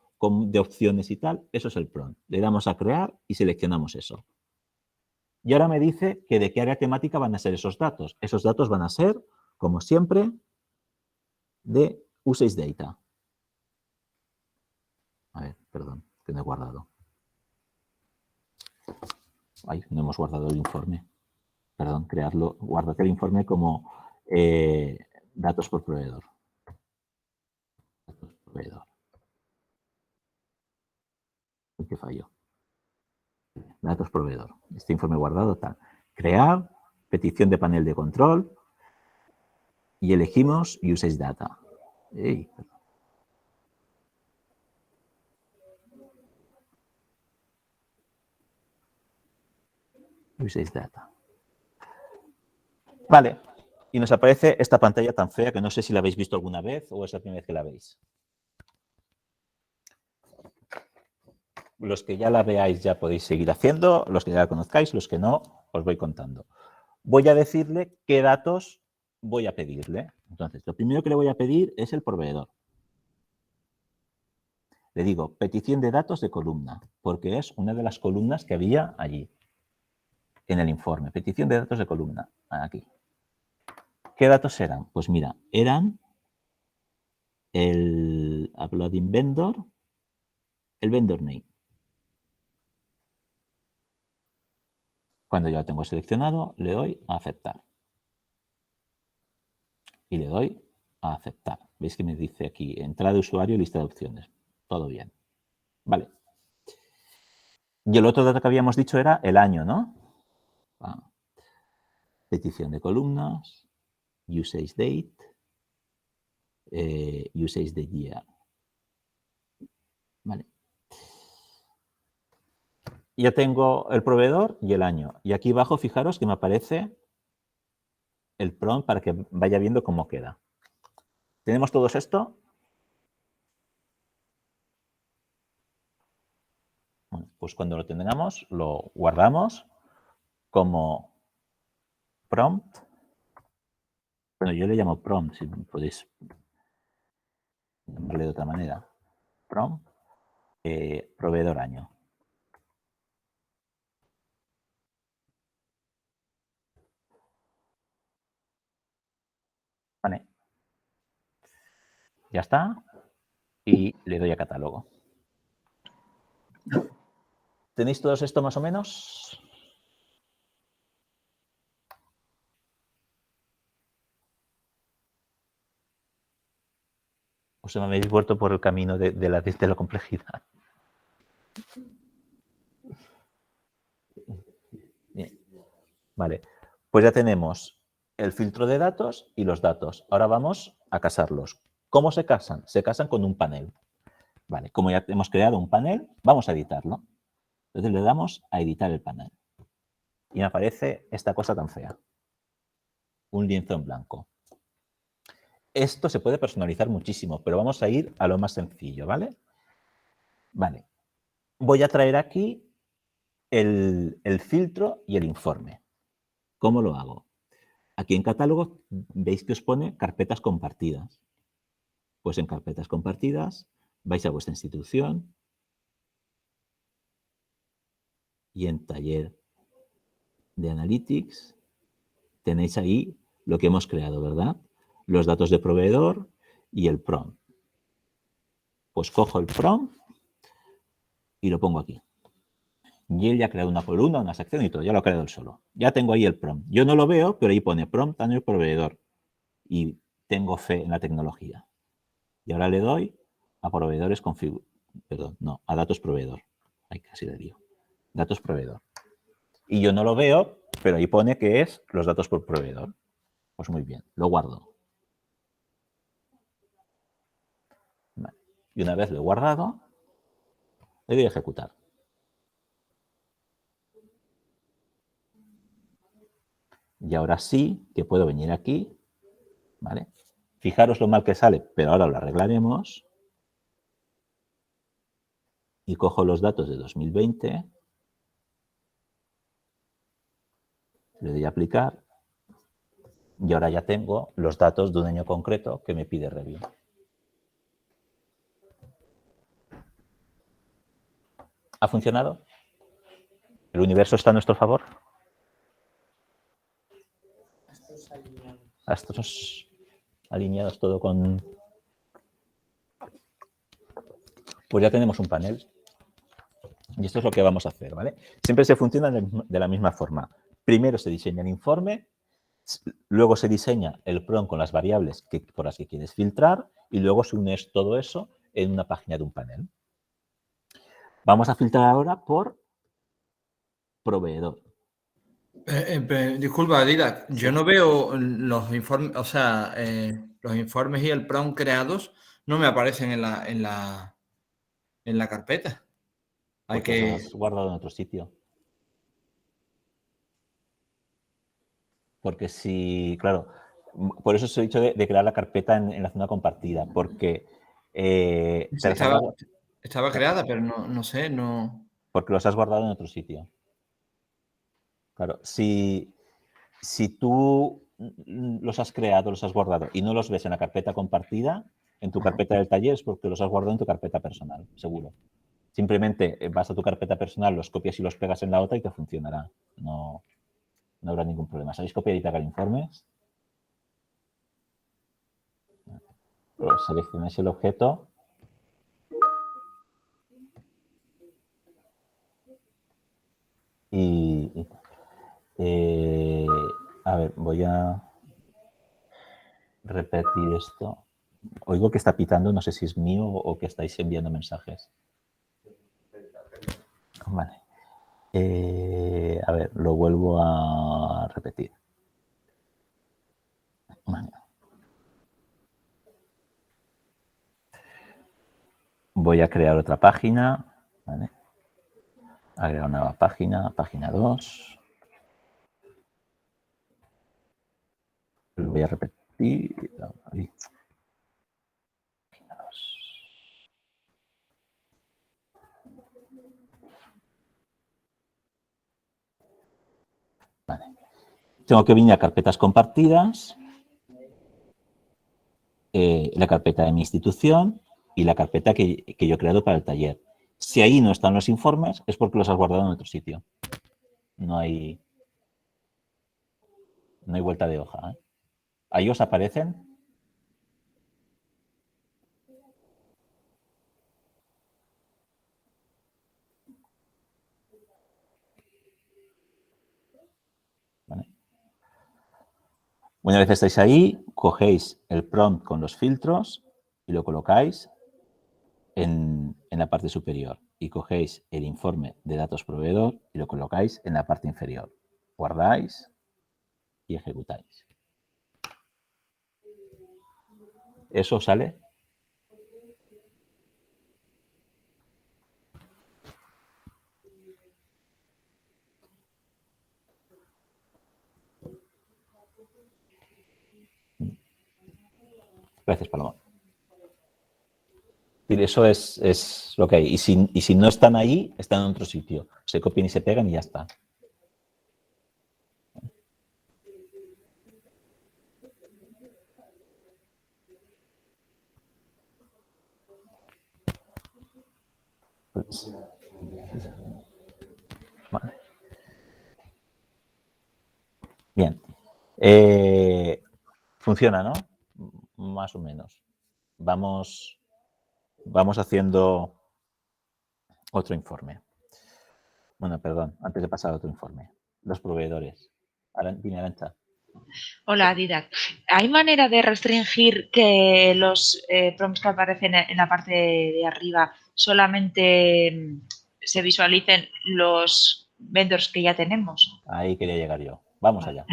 de opciones y tal? Eso es el prompt. Le damos a crear y seleccionamos eso. Y ahora me dice que de qué área temática van a ser esos datos. Esos datos van a ser, como siempre, de Usage Data. A ver, perdón, que no he guardado. Ay, no hemos guardado el informe. Perdón, crearlo. Guárdate el informe como datos por proveedor. Datos por proveedor. ¿Qué fallo? Datos proveedor. Este informe guardado tal. Crear, petición de panel de control y elegimos Usage Data. Usage Data. Vale. Y nos aparece esta pantalla tan fea que no sé si la habéis visto alguna vez o es la primera vez que la veis. Los que ya la veáis ya podéis seguir haciendo, los que ya la conozcáis, los que no, os voy contando. Voy a decirle qué datos voy a pedirle. Entonces, lo primero que le voy a pedir es el proveedor. Le digo petición de datos de columna, porque es una de las columnas que había allí, en el informe. Petición de datos de columna, aquí. ¿Qué datos eran? Pues mira, eran el uploading vendor, el vendor name. Cuando ya lo tengo seleccionado, le doy a aceptar. Y le doy a aceptar. ¿Veis que me dice aquí entrada de usuario y lista de opciones? Todo bien. Vale. Y el otro dato que habíamos dicho era el año, ¿no? Petición de columnas, usage date, usage the year. Vale. Ya tengo el proveedor y el año. Y aquí abajo, fijaros que me aparece el prompt para que vaya viendo cómo queda. ¿Tenemos todo esto? Bueno, pues cuando lo tengamos, lo guardamos como prompt. Bueno, yo le llamo prompt, si podéis llamarle de otra manera. Prompt, proveedor año. Vale. Ya está. Y le doy a catálogo. ¿Tenéis todo esto más o menos? ¿O se me habéis vuelto por el camino de la complejidad? Bien. Vale. Pues ya tenemos el filtro de datos y los datos. Ahora vamos a casarlos. ¿Cómo se casan? Se casan con un panel. Vale, como ya hemos creado un panel, vamos a editarlo. Entonces le damos a editar el panel. Y me aparece esta cosa tan fea. Un lienzo en blanco. Esto se puede personalizar muchísimo, pero vamos a ir a lo más sencillo, ¿vale? Vale. Voy a traer aquí el filtro y el informe. ¿Cómo lo hago? Aquí en catálogo veis que os pone carpetas compartidas. Pues en carpetas compartidas vais a vuestra institución y en taller de Analytics tenéis ahí lo que hemos creado, ¿verdad? Los datos de proveedor y el prompt. Pues cojo el prompt y lo pongo aquí. Y él ya ha creado una columna, una sección y todo, ya lo ha creado él solo. Ya tengo ahí el prompt. Yo no lo veo, pero ahí pone prompt en el proveedor. Y tengo fe en la tecnología. Y ahora le doy a proveedores perdón, no, a datos proveedor. Ay, casi le digo. Datos proveedor. Y yo no lo veo, pero ahí pone que es los datos por proveedor. Pues muy bien, lo guardo. Vale. Y una vez lo he guardado, le doy a ejecutar. Y ahora sí que puedo venir aquí, ¿vale? Fijaros lo mal que sale, pero ahora lo arreglaremos. Y cojo los datos de 2020. Le doy a aplicar. Y ahora ya tengo los datos de un año concreto que me pide Review. ¿Ha funcionado? ¿El universo está a nuestro favor? Astros alineados todo con... Pues ya tenemos un panel. Y esto es lo que vamos a hacer, ¿vale? Siempre se funciona de la misma forma. Primero se diseña el informe, luego se diseña el prompt con las variables por las que quieres filtrar y luego se une todo eso en una página de un panel. Vamos a filtrar ahora por proveedor. Disculpa, Didac, yo no veo los informes, o sea, los informes y el prompt creados no me aparecen en la carpeta. Hay Porque que... los has guardado en otro sitio. Porque si, claro, por eso os he dicho de crear la carpeta en la zona compartida, porque... Sí, estaba creada, pero no sé, no... Porque los has guardado en otro sitio. Claro, si tú los has creado, los has guardado y no los ves en la carpeta compartida, en tu carpeta del taller es porque los has guardado en tu carpeta personal, seguro. Simplemente vas a tu carpeta personal, los copias y los pegas en la otra y te funcionará. No habrá ningún problema. ¿Sabéis copiar y pegar informes? Seleccionáis el objeto. Y a ver, voy a repetir esto. Oigo que está pitando, no sé si es mío o que estáis enviando mensajes. Vale. A ver, lo vuelvo a repetir. Vale. Voy a crear otra página. ¿Vale? Agregar una nueva página, página 2. Lo voy a repetir. Ahí. Página 2. Vale. Tengo que venir a carpetas compartidas, la carpeta de mi institución y la carpeta que yo he creado para el taller. Si ahí no están los informes, es porque los has guardado en otro sitio. No hay vuelta de hoja. ¿Ahí os aparecen? ¿Vale? Una vez estáis ahí, cogéis el prompt con los filtros y lo colocáis en la parte superior. Y cogéis el informe de datos proveedor y lo colocáis en la parte inferior. Guardáis y ejecutáis. ¿Eso sale? Gracias, Paloma. Eso es lo que hay. Y si no están ahí, están en otro sitio. Se copian y se pegan y ya está. Pues, vale. Bien. Funciona, ¿no? Más o menos. Vamos haciendo otro informe. Bueno, perdón, antes de pasar a otro informe. Los proveedores. Dime, Arantxa. Hola, Didac. ¿Hay manera de restringir que los prompts que aparecen en la parte de arriba solamente se visualicen los vendors que ya tenemos? Ahí quería llegar yo. Vamos allá.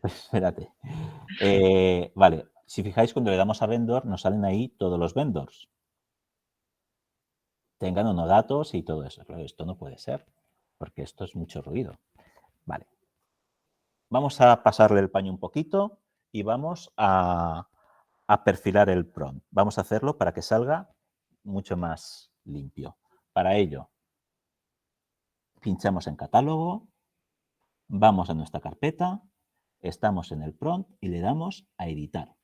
Espérate. Vale, si fijáis, cuando le damos a vendor, nos salen ahí todos los vendors. Tengan o no datos y todo eso. Pero esto no puede ser, porque esto es mucho ruido. Vale. Vamos a pasarle el paño un poquito y vamos a perfilar el prompt. Vamos a hacerlo para que salga mucho más limpio. Para ello, pinchamos en catálogo, vamos a nuestra carpeta, estamos en el prompt y le damos a editar.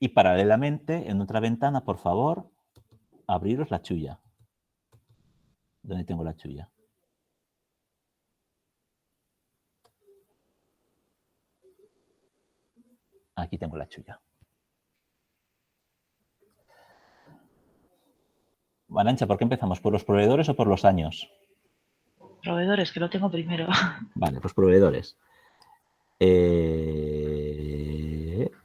Y paralelamente, en otra ventana, por favor, abriros la chulla. ¿Dónde tengo la chulla? Aquí tengo la chulla. Arantxa, ¿por qué empezamos? ¿Por los proveedores o por los años? Proveedores, que lo tengo primero. Vale, pues proveedores.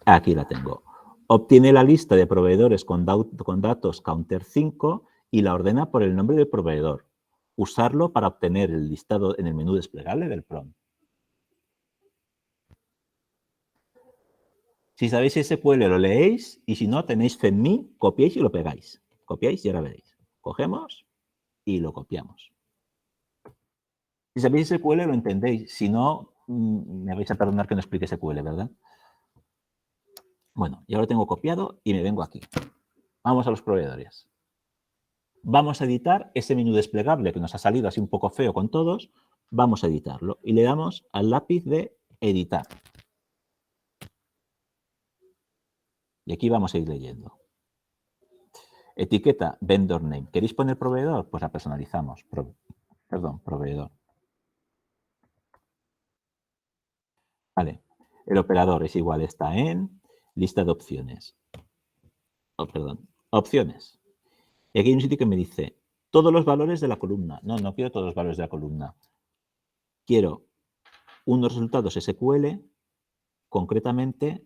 Aquí la tengo. Obtiene la lista de proveedores con datos counter 5 y la ordena por el nombre del proveedor. Usarlo para obtener el listado en el menú desplegable del prompt. Si sabéis SQL lo leéis y si no tenéis fe en mí, copiáis y lo pegáis. Copiáis y ahora veréis. Cogemos y lo copiamos. Si sabéis SQL lo entendéis. Si no, me vais a perdonar que no explique SQL, ¿verdad? Bueno, ya lo tengo copiado y me vengo aquí. Vamos a los proveedores. Vamos a editar ese menú desplegable que nos ha salido así un poco feo con todos. Vamos a editarlo y le damos al lápiz de editar. Y aquí vamos a ir leyendo. Etiqueta vendor name. ¿Queréis poner proveedor? Pues la personalizamos. Proveedor. Vale. El operador es igual, está en lista de opciones. Opciones. Y aquí hay un sitio que me dice todos los valores de la columna. No, no quiero todos los valores de la columna. Quiero unos resultados SQL, concretamente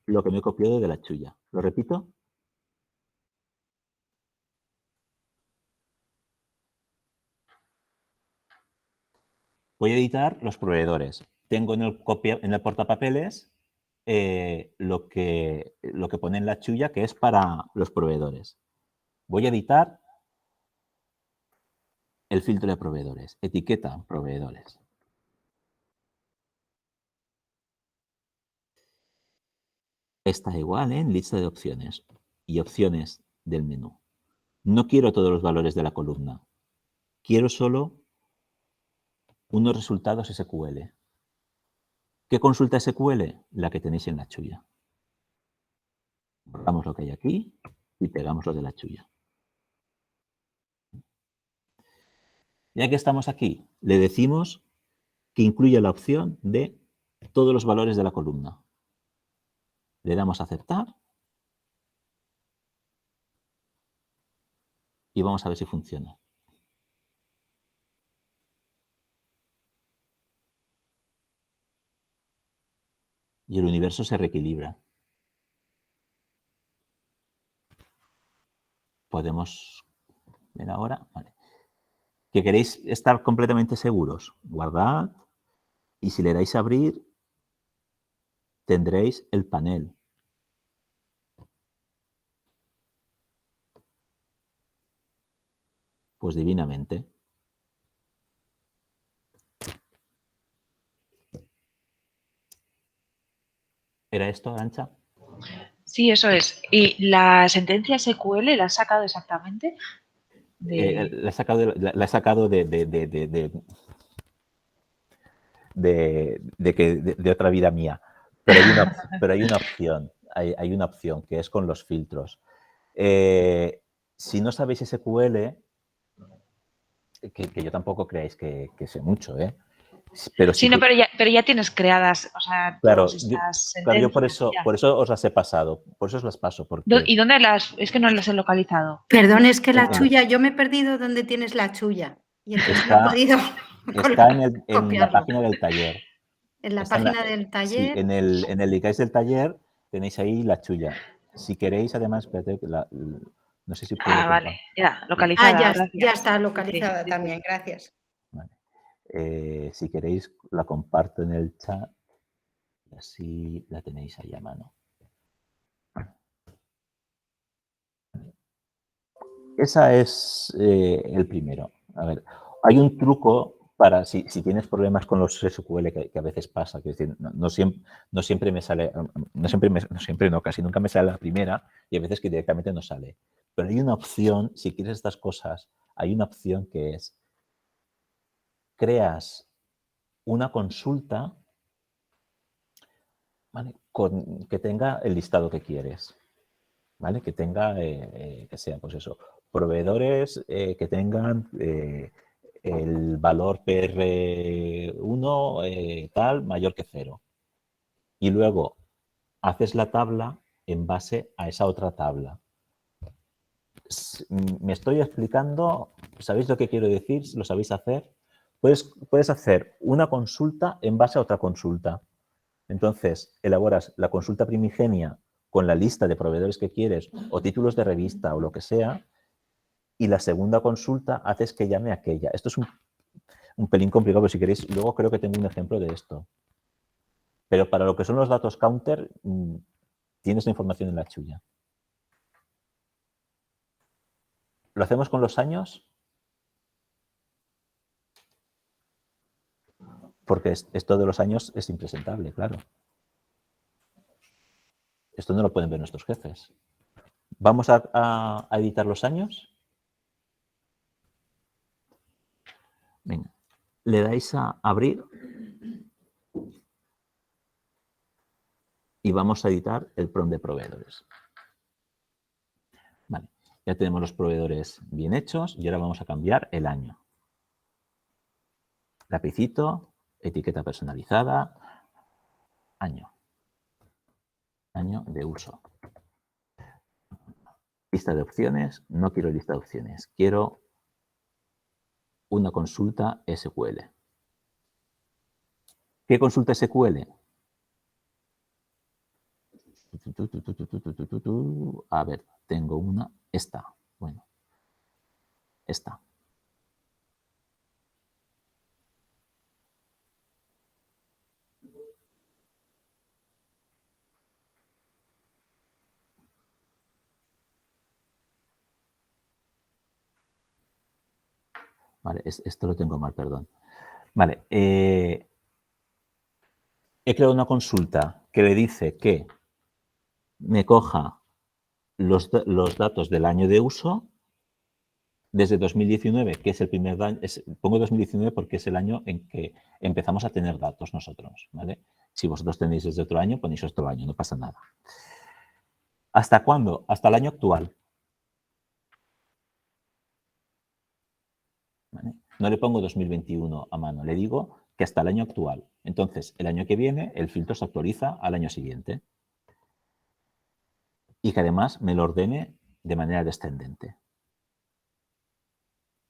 lo que me he copiado de la chulla. ¿Lo repito? Voy a editar los proveedores. Tengo en el portapapeles lo que pone en la chulla, que es para los proveedores. Voy a editar el filtro de proveedores. Etiqueta proveedores. Está igual en lista de opciones y opciones del menú. No quiero todos los valores de la columna. Quiero solo unos resultados SQL. ¿Qué consulta SQL? La que tenéis en la chulla. Borramos lo que hay aquí y pegamos lo de la chulla. Ya que estamos aquí, le decimos que incluya la opción de todos los valores de la columna. Le damos a aceptar y vamos a ver si funciona. Y el universo se reequilibra. Podemos ver ahora. Vale. ¿Que queréis estar completamente seguros? Guardad y si le dais a abrir, tendréis el panel. Pues divinamente. ¿Era esto, Arantxa? Sí, eso es. ¿Y la sentencia SQL la has sacado exactamente? La he sacado de otra vida mía. Pero hay una opción. Hay una opción que es con los filtros. Si no sabéis SQL, que yo tampoco creáis que sé mucho, ¿eh? Pero Sí, no, pero ya tienes creadas, o sea, claro, todas estas claro, yo sentencias. por eso os las he pasado, por eso os las paso. Porque ¿Y dónde las? Es que no las he localizado. Perdón, es que la Entonces, chulla, yo me he perdido dónde tienes la chulla. Y entonces no he está, podido está en la copiarlo. página del taller. En la Está página del taller. Sí, en el ICAIS del taller tenéis ahí la chulla. Si queréis, además, espérate, no sé si puedo... Ah, vale, ya, localizada. ya gracias. está localizada Sí. también, gracias. Vale. Si queréis, la comparto en el chat. Así la tenéis ahí a mano. Esa es el primero. A ver, hay un truco para si tienes problemas con los SQL que a veces pasa, que es decir, no siempre me sale, casi nunca me sale la primera y a veces que directamente no sale. Pero hay una opción, si quieres estas cosas, hay una opción que es creas una consulta, ¿vale?, que tenga el listado que quieres, ¿vale? Que tenga, que sea, pues eso, proveedores que tengan el valor PR1 tal mayor que 0. Y luego haces la tabla en base a esa otra tabla. ¿Me estoy explicando? ¿Sabéis lo que quiero decir? ¿Lo sabéis hacer? Puedes hacer una consulta en base a otra consulta. Entonces, elaboras la consulta primigenia con la lista de proveedores que quieres o títulos de revista o lo que sea, y la segunda consulta haces que llame a aquella. Esto es un pelín complicado, pero si queréis, luego creo que tengo un ejemplo de esto. Pero para lo que son los datos counter, tienes la información en la chulla. ¿Lo hacemos con los años? Porque esto de los años es impresentable, claro. Esto no lo pueden ver nuestros jefes. ¿Vamos a editar los años? Venga, le dais a abrir y vamos a editar el PROM de proveedores. Vale, ya tenemos los proveedores bien hechos y ahora vamos a cambiar el año. Lapicito, etiqueta personalizada, año. Año de uso. Lista de opciones, no quiero lista de opciones, quiero una consulta SQL. ¿Qué consulta SQL? A ver, tengo una, esta. Bueno, esta. Vale, esto lo tengo mal, perdón. Vale, he creado una consulta que le dice que me coja los datos del año de uso desde 2019, que es el primer año, pongo 2019 porque es el año en que empezamos a tener datos nosotros, ¿vale? Si vosotros tenéis desde otro año, ponéis otro año, no pasa nada. ¿Hasta cuándo? Hasta el año actual. ¿Vale? No le pongo 2021 a mano, le digo que hasta el año actual. Entonces, el año que viene, el filtro se actualiza al año siguiente. Y que además me lo ordene de manera descendente.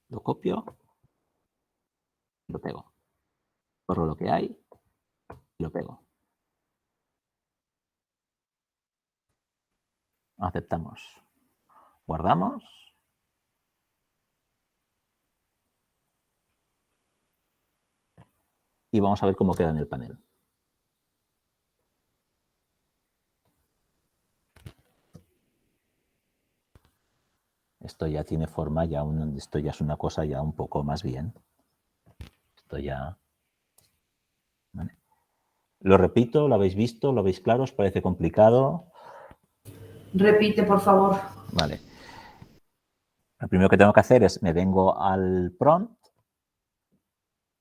Lo copio, lo pego. Borro lo que hay y lo pego. Aceptamos. Guardamos. Y vamos a ver cómo queda en el panel. Esto ya tiene forma, esto ya es una cosa ya un poco más bien. Esto ya... ¿vale? Lo repito, ¿lo habéis visto? ¿Lo veis claro? ¿Os parece complicado? Repite, por favor. Vale. Lo primero que tengo que hacer es me vengo al prompt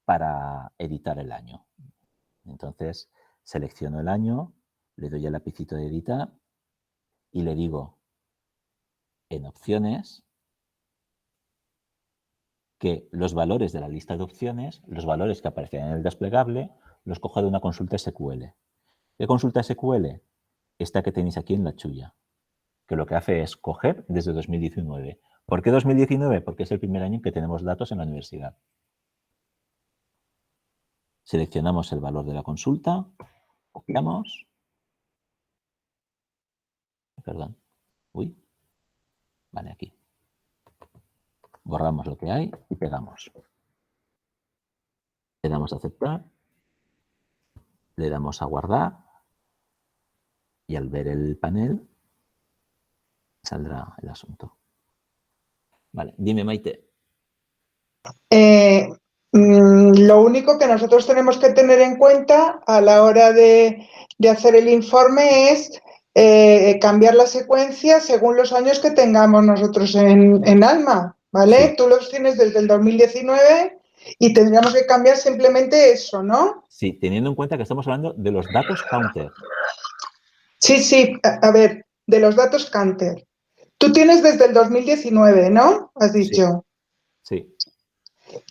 para editar el año. Entonces, selecciono el año, le doy al lapicito de editar y le digo en opciones, que los valores de la lista de opciones, los valores que aparecen en el desplegable, los cojo de una consulta SQL. ¿Qué consulta SQL? Esta que tenéis aquí en la chulla, que lo que hace es coger desde 2019. ¿Por qué 2019? Porque es el primer año en que tenemos datos en la universidad. Seleccionamos el valor de la consulta, copiamos. Perdón. Uy. Vale, aquí. Borramos lo que hay y pegamos. Le damos a aceptar. Le damos a guardar. Y al ver el panel, saldrá el asunto. Vale, dime, Maite. Lo único que nosotros tenemos que tener en cuenta a la hora de hacer el informe es cambiar la secuencia según los años que tengamos nosotros en Alma, ¿vale? Sí. Tú los tienes desde el 2019 y tendríamos que cambiar simplemente eso, ¿no? Sí, teniendo en cuenta que estamos hablando de los datos counter. Sí, a ver, de los datos counter. Tú tienes desde el 2019, ¿no? Has dicho. Sí.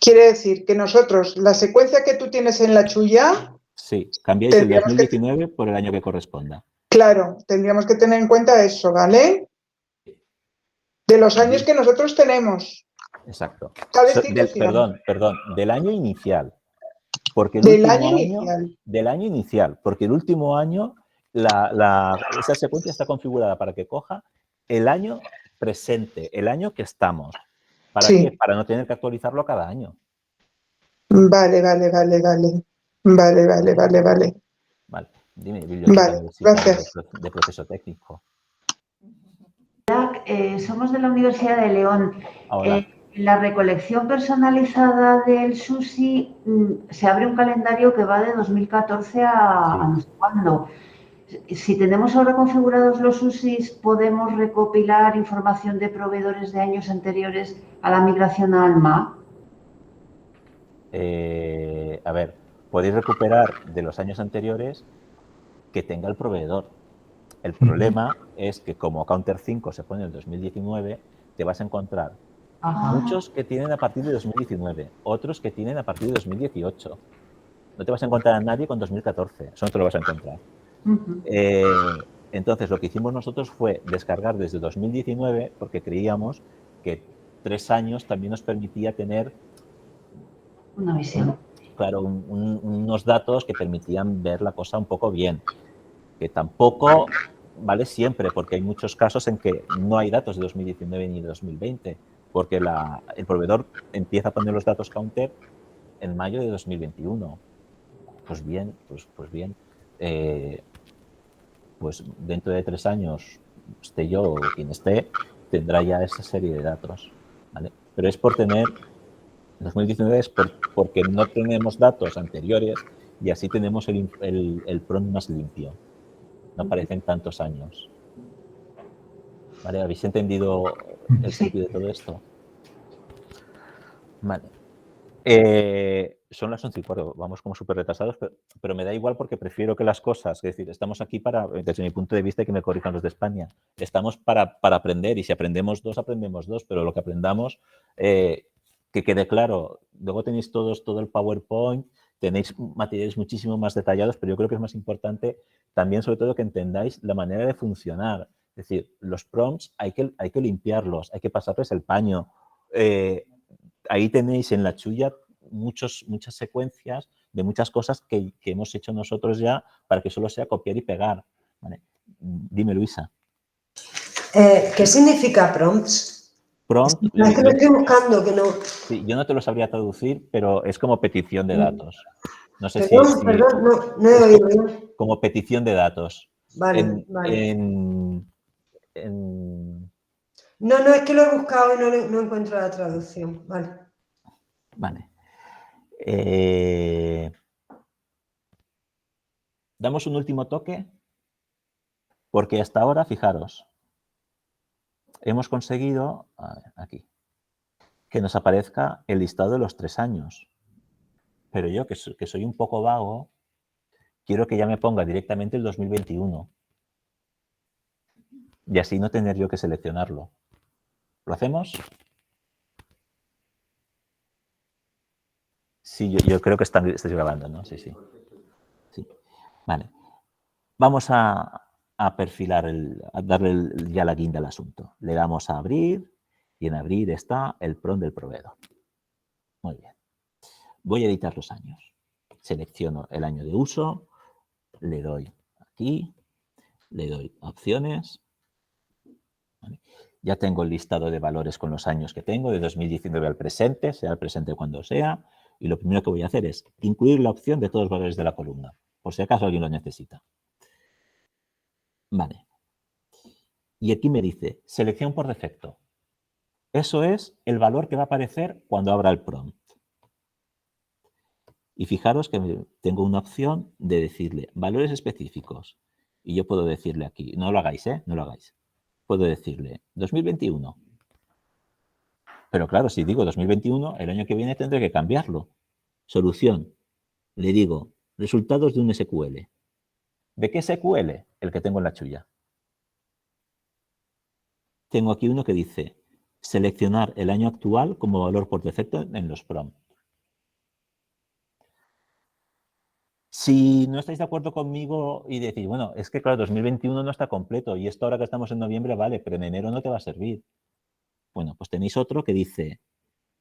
Quiere decir que nosotros, la secuencia que tú tienes en la chulla... Sí, cambiáis el 2019 por el año que corresponda. Claro, tendríamos que tener en cuenta eso, ¿vale? De los años que nosotros tenemos. Exacto. Perdón, del año inicial. Porque el del último año inicial. Del año inicial, porque el último año esa secuencia está configurada para que coja el año presente, el año que estamos. ¿Para qué? Para no tener que actualizarlo cada año. Vale. Vale, dime, biblioteca gracias. De proceso técnico. Somos de la Universidad de León. Hola. En la recolección personalizada del SUSI se abre un calendario que va de 2014 a no sé cuándo. Si tenemos ahora configurados los SUSIs, ¿podemos recopilar información de proveedores de años anteriores a la migración a Alma? A ver, podéis recuperar de los años anteriores que tenga el proveedor. El problema es que como Counter 5 se pone en el 2019, te vas a encontrar muchos que tienen a partir de 2019, otros que tienen a partir de 2018. No te vas a encontrar a nadie con 2014, eso no te lo vas a encontrar. Entonces, lo que hicimos nosotros fue descargar desde 2019 porque creíamos que 3 años también nos permitía tener una visión. Claro, unos datos que permitían ver la cosa un poco bien. Que tampoco vale siempre, porque hay muchos casos en que no hay datos de 2019 ni de 2020, porque el proveedor empieza a poner los datos counter en mayo de 2021. Pues bien, pues dentro de 3 años, esté yo o quien esté, tendrá ya esa serie de datos, ¿vale? Pero es por tener, 2019 es porque no tenemos datos anteriores y así tenemos el PRON más limpio. No aparecen tantos años. ¿Vale? ¿Habéis entendido el sentido de todo esto? Vale. Son las 11:15, vamos como súper retrasados, pero me da igual porque prefiero que las cosas, es decir, estamos aquí para, desde mi punto de vista, y que me corrijan los de España, estamos para aprender, y si aprendemos dos, pero lo que aprendamos, que quede claro. Luego tenéis todo el PowerPoint, tenéis materiales muchísimo más detallados, pero yo creo que es más importante también, sobre todo, que entendáis la manera de funcionar. Es decir, los prompts hay que limpiarlos, hay que pasarles el paño. Ahí tenéis en la chulla muchas secuencias de muchas cosas que hemos hecho nosotros ya para que solo sea copiar y pegar. ¿Vale? Dime, Luisa. ¿Qué significa prompts? Prompt. Es que lo estoy buscando, que no. Sí, yo no te lo sabría traducir, pero es como petición de datos. No sé Perdón, no he oído bien. Como petición de datos. Vale. No, es que lo he buscado y no encuentro la traducción. Vale. Damos un último toque, porque hasta ahora, fijaros, hemos conseguido, a ver, aquí, que nos aparezca el listado de los 3 años. Pero yo, que soy un poco vago, quiero que ya me ponga directamente el 2021. Y así no tener yo que seleccionarlo. ¿Lo hacemos? Sí, yo creo que estáis grabando, ¿no? Sí, sí. Sí. Vale. Vamos a perfilar, a darle ya la guinda al asunto. Le damos a abrir y en abrir está el PROM del proveedor. Muy bien. Voy a editar los años. Selecciono el año de uso, le doy aquí, le doy a opciones. ¿Vale? Ya tengo el listado de valores con los años que tengo, de 2019 al presente, sea el presente cuando sea. Y lo primero que voy a hacer es incluir la opción de todos los valores de la columna, por si acaso alguien lo necesita. Vale. Y aquí me dice, selección por defecto. Eso es el valor que va a aparecer cuando abra el prompt. Y fijaros que tengo una opción de decirle valores específicos. Y yo puedo decirle aquí, no lo hagáis, no lo hagáis. Puedo decirle 2021. Pero claro, si digo 2021, el año que viene tendré que cambiarlo. Solución. Le digo resultados de un SQL. ¿De qué SQL? El que tengo en la chulla. Tengo aquí uno que dice seleccionar el año actual como valor por defecto en los prompts. Si no estáis de acuerdo conmigo y decís, bueno, es que claro, 2021 no está completo y esto ahora que estamos en noviembre vale, pero en enero no te va a servir. Bueno, pues tenéis otro que dice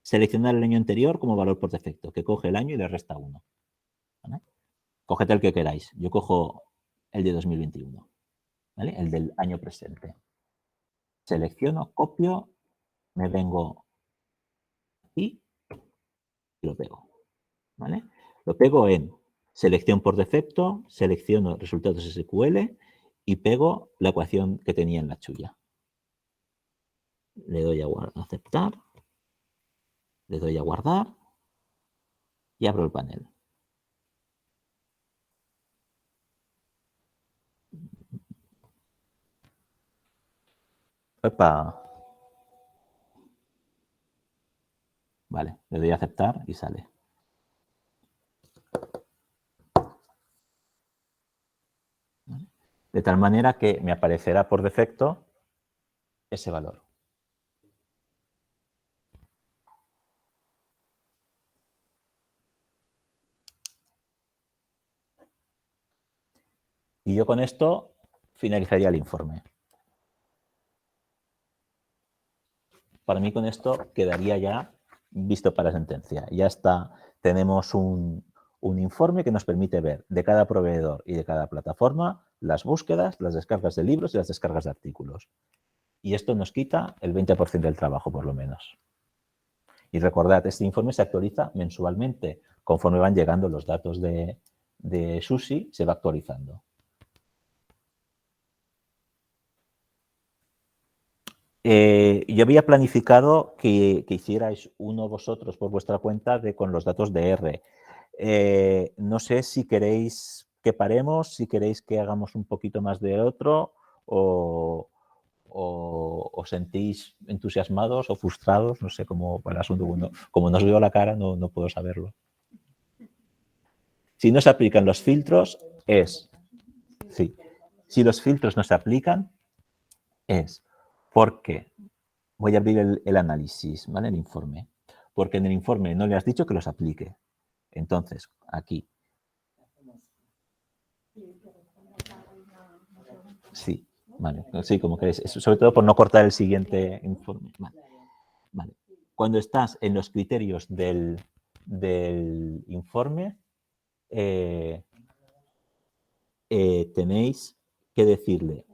seleccionar el año anterior como valor por defecto, que coge el año y le resta 1. ¿Vale? Coged el que queráis. Yo cojo el de 2021, ¿vale? El del año presente. Selecciono, copio, me vengo aquí y lo pego. ¿Vale? Lo pego en selección por defecto, selecciono resultados SQL y pego la ecuación que tenía en la chulla. Le doy a aceptar, le doy a guardar y abro el panel. ¡Epa! Vale, le doy a aceptar y sale. ¿Vale? De tal manera que me aparecerá por defecto ese valor. Y yo con esto finalizaría el informe. Para mí con esto quedaría ya visto para sentencia. Ya está, tenemos un informe que nos permite ver de cada proveedor y de cada plataforma las búsquedas, las descargas de libros y las descargas de artículos. Y esto nos quita el 20% del trabajo, por lo menos. Y recordad, este informe se actualiza mensualmente. Conforme van llegando los datos de SUSI, se va actualizando. Yo había planificado que hicierais uno vosotros por vuestra cuenta con los datos de R. No sé si queréis que paremos, si queréis que hagamos un poquito más de otro o os sentís entusiasmados o frustrados, no sé cómo va el asunto. Como no os veo la cara, no puedo saberlo. Si no se aplican los filtros, sí. Si los filtros no se aplican, porque voy a abrir el análisis, ¿vale? El informe. Porque en el informe no le has dicho que los aplique. Entonces, aquí. Sí, vale. Sí, como queréis. Sobre todo por no cortar el siguiente informe. Vale. Cuando estás en los criterios del informe, tenéis que decirle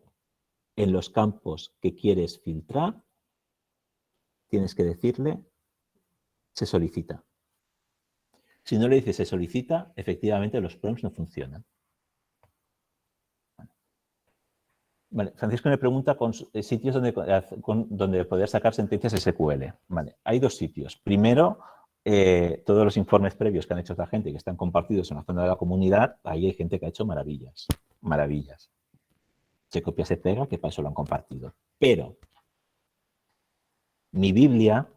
en los campos que quieres filtrar, tienes que decirle se solicita. Si no le dices se solicita, efectivamente los prompts no funcionan. Vale. Francisco me pregunta con sitios donde poder sacar sentencias SQL. Vale. Hay dos sitios. Primero, todos los informes previos que han hecho esta gente que están compartidos en la zona de la comunidad, ahí hay gente que ha hecho maravillas. Maravillas. Se copia, se pega, que para eso lo han compartido. Pero mi Biblia,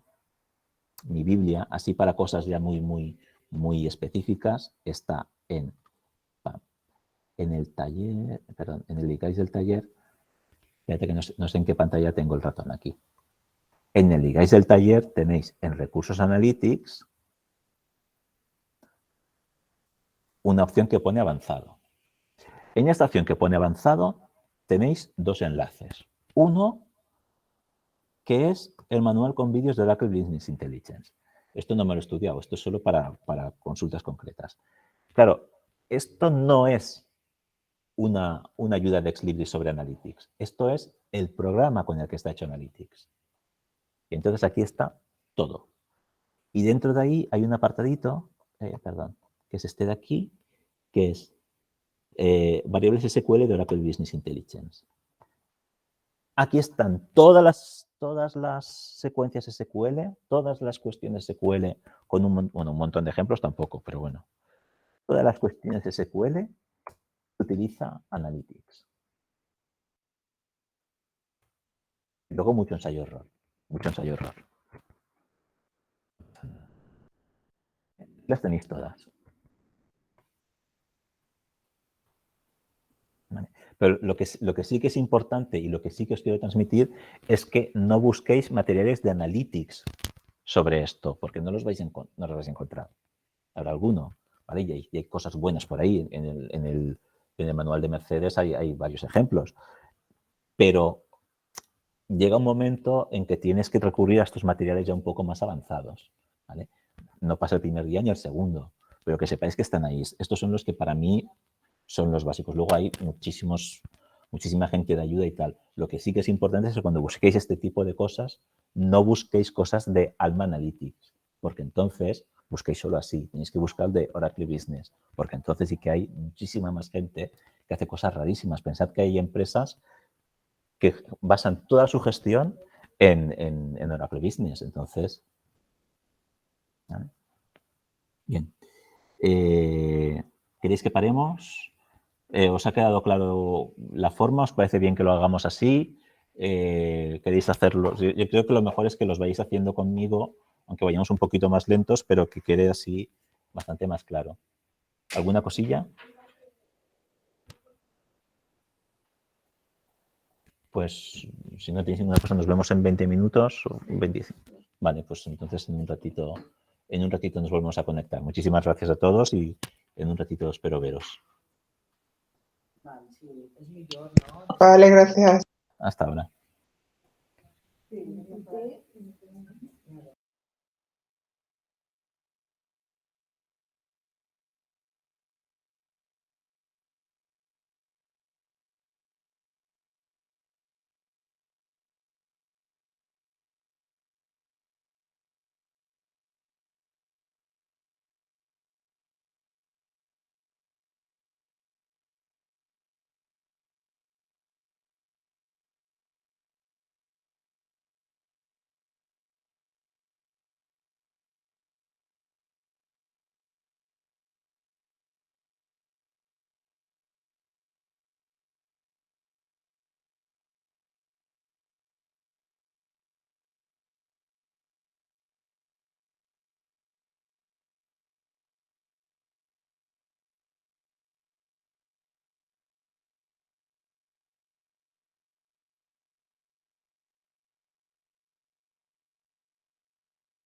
así para cosas ya muy específicas, está en el taller, perdón, en el guide del taller. Fíjate que no sé en qué pantalla tengo el ratón aquí. En el guide del taller tenéis en Recursos Analytics, una opción que pone avanzado. En esta opción que pone avanzado tenéis dos enlaces. Uno que es el manual con vídeos de Oracle Business Intelligence. Esto no me lo he estudiado, esto es solo para consultas concretas. Claro, esto no es una ayuda de Ex Libris sobre Analytics. Esto es el programa con el que está hecho Analytics. Y entonces aquí está todo. Y dentro de ahí hay un apartadito, que es este de aquí, que es variables SQL de Oracle Business Intelligence. Aquí están todas las secuencias SQL, todas las cuestiones SQL, con un montón de ejemplos tampoco, pero bueno. Todas las cuestiones SQL utiliza Analytics. Y luego mucho ensayo-error. Mucho ensayo-error. Las tenéis todas. Vale. Pero lo que sí que es importante y lo que sí que os quiero transmitir es que no busquéis materiales de Analytics sobre esto, porque no los vais a encontrar. Habrá alguno, ¿vale? Y hay cosas buenas por ahí. En el manual de Mercedes hay varios ejemplos. Pero llega un momento en que tienes que recurrir a estos materiales ya un poco más avanzados, ¿vale? No pasa el primer día ni el segundo, pero que sepáis que están ahí. Estos son los que para mí son los básicos. Luego hay muchísima gente de ayuda y tal. Lo que sí que es importante es que cuando busquéis este tipo de cosas, no busquéis cosas de Alma Analytics, porque entonces busquéis solo así. Tenéis que buscar de Oracle Business, porque entonces sí que hay muchísima más gente que hace cosas rarísimas. Pensad que hay empresas que basan toda su gestión en Oracle Business. Entonces, ¿vale? Bien. ¿Queréis que paremos? ¿Os ha quedado claro la forma? ¿Os parece bien que lo hagamos así? ¿Queréis hacerlo? Yo creo que lo mejor es que los vayáis haciendo conmigo, aunque vayamos un poquito más lentos, pero que quede así bastante más claro. ¿Alguna cosilla? Pues si no tenéis ninguna cosa, nos vemos en 20 minutos o 25. Vale, pues entonces en un ratito nos volvemos a conectar. Muchísimas gracias a todos y en un ratito espero veros. Vale, gracias. Hasta ahora. Sí.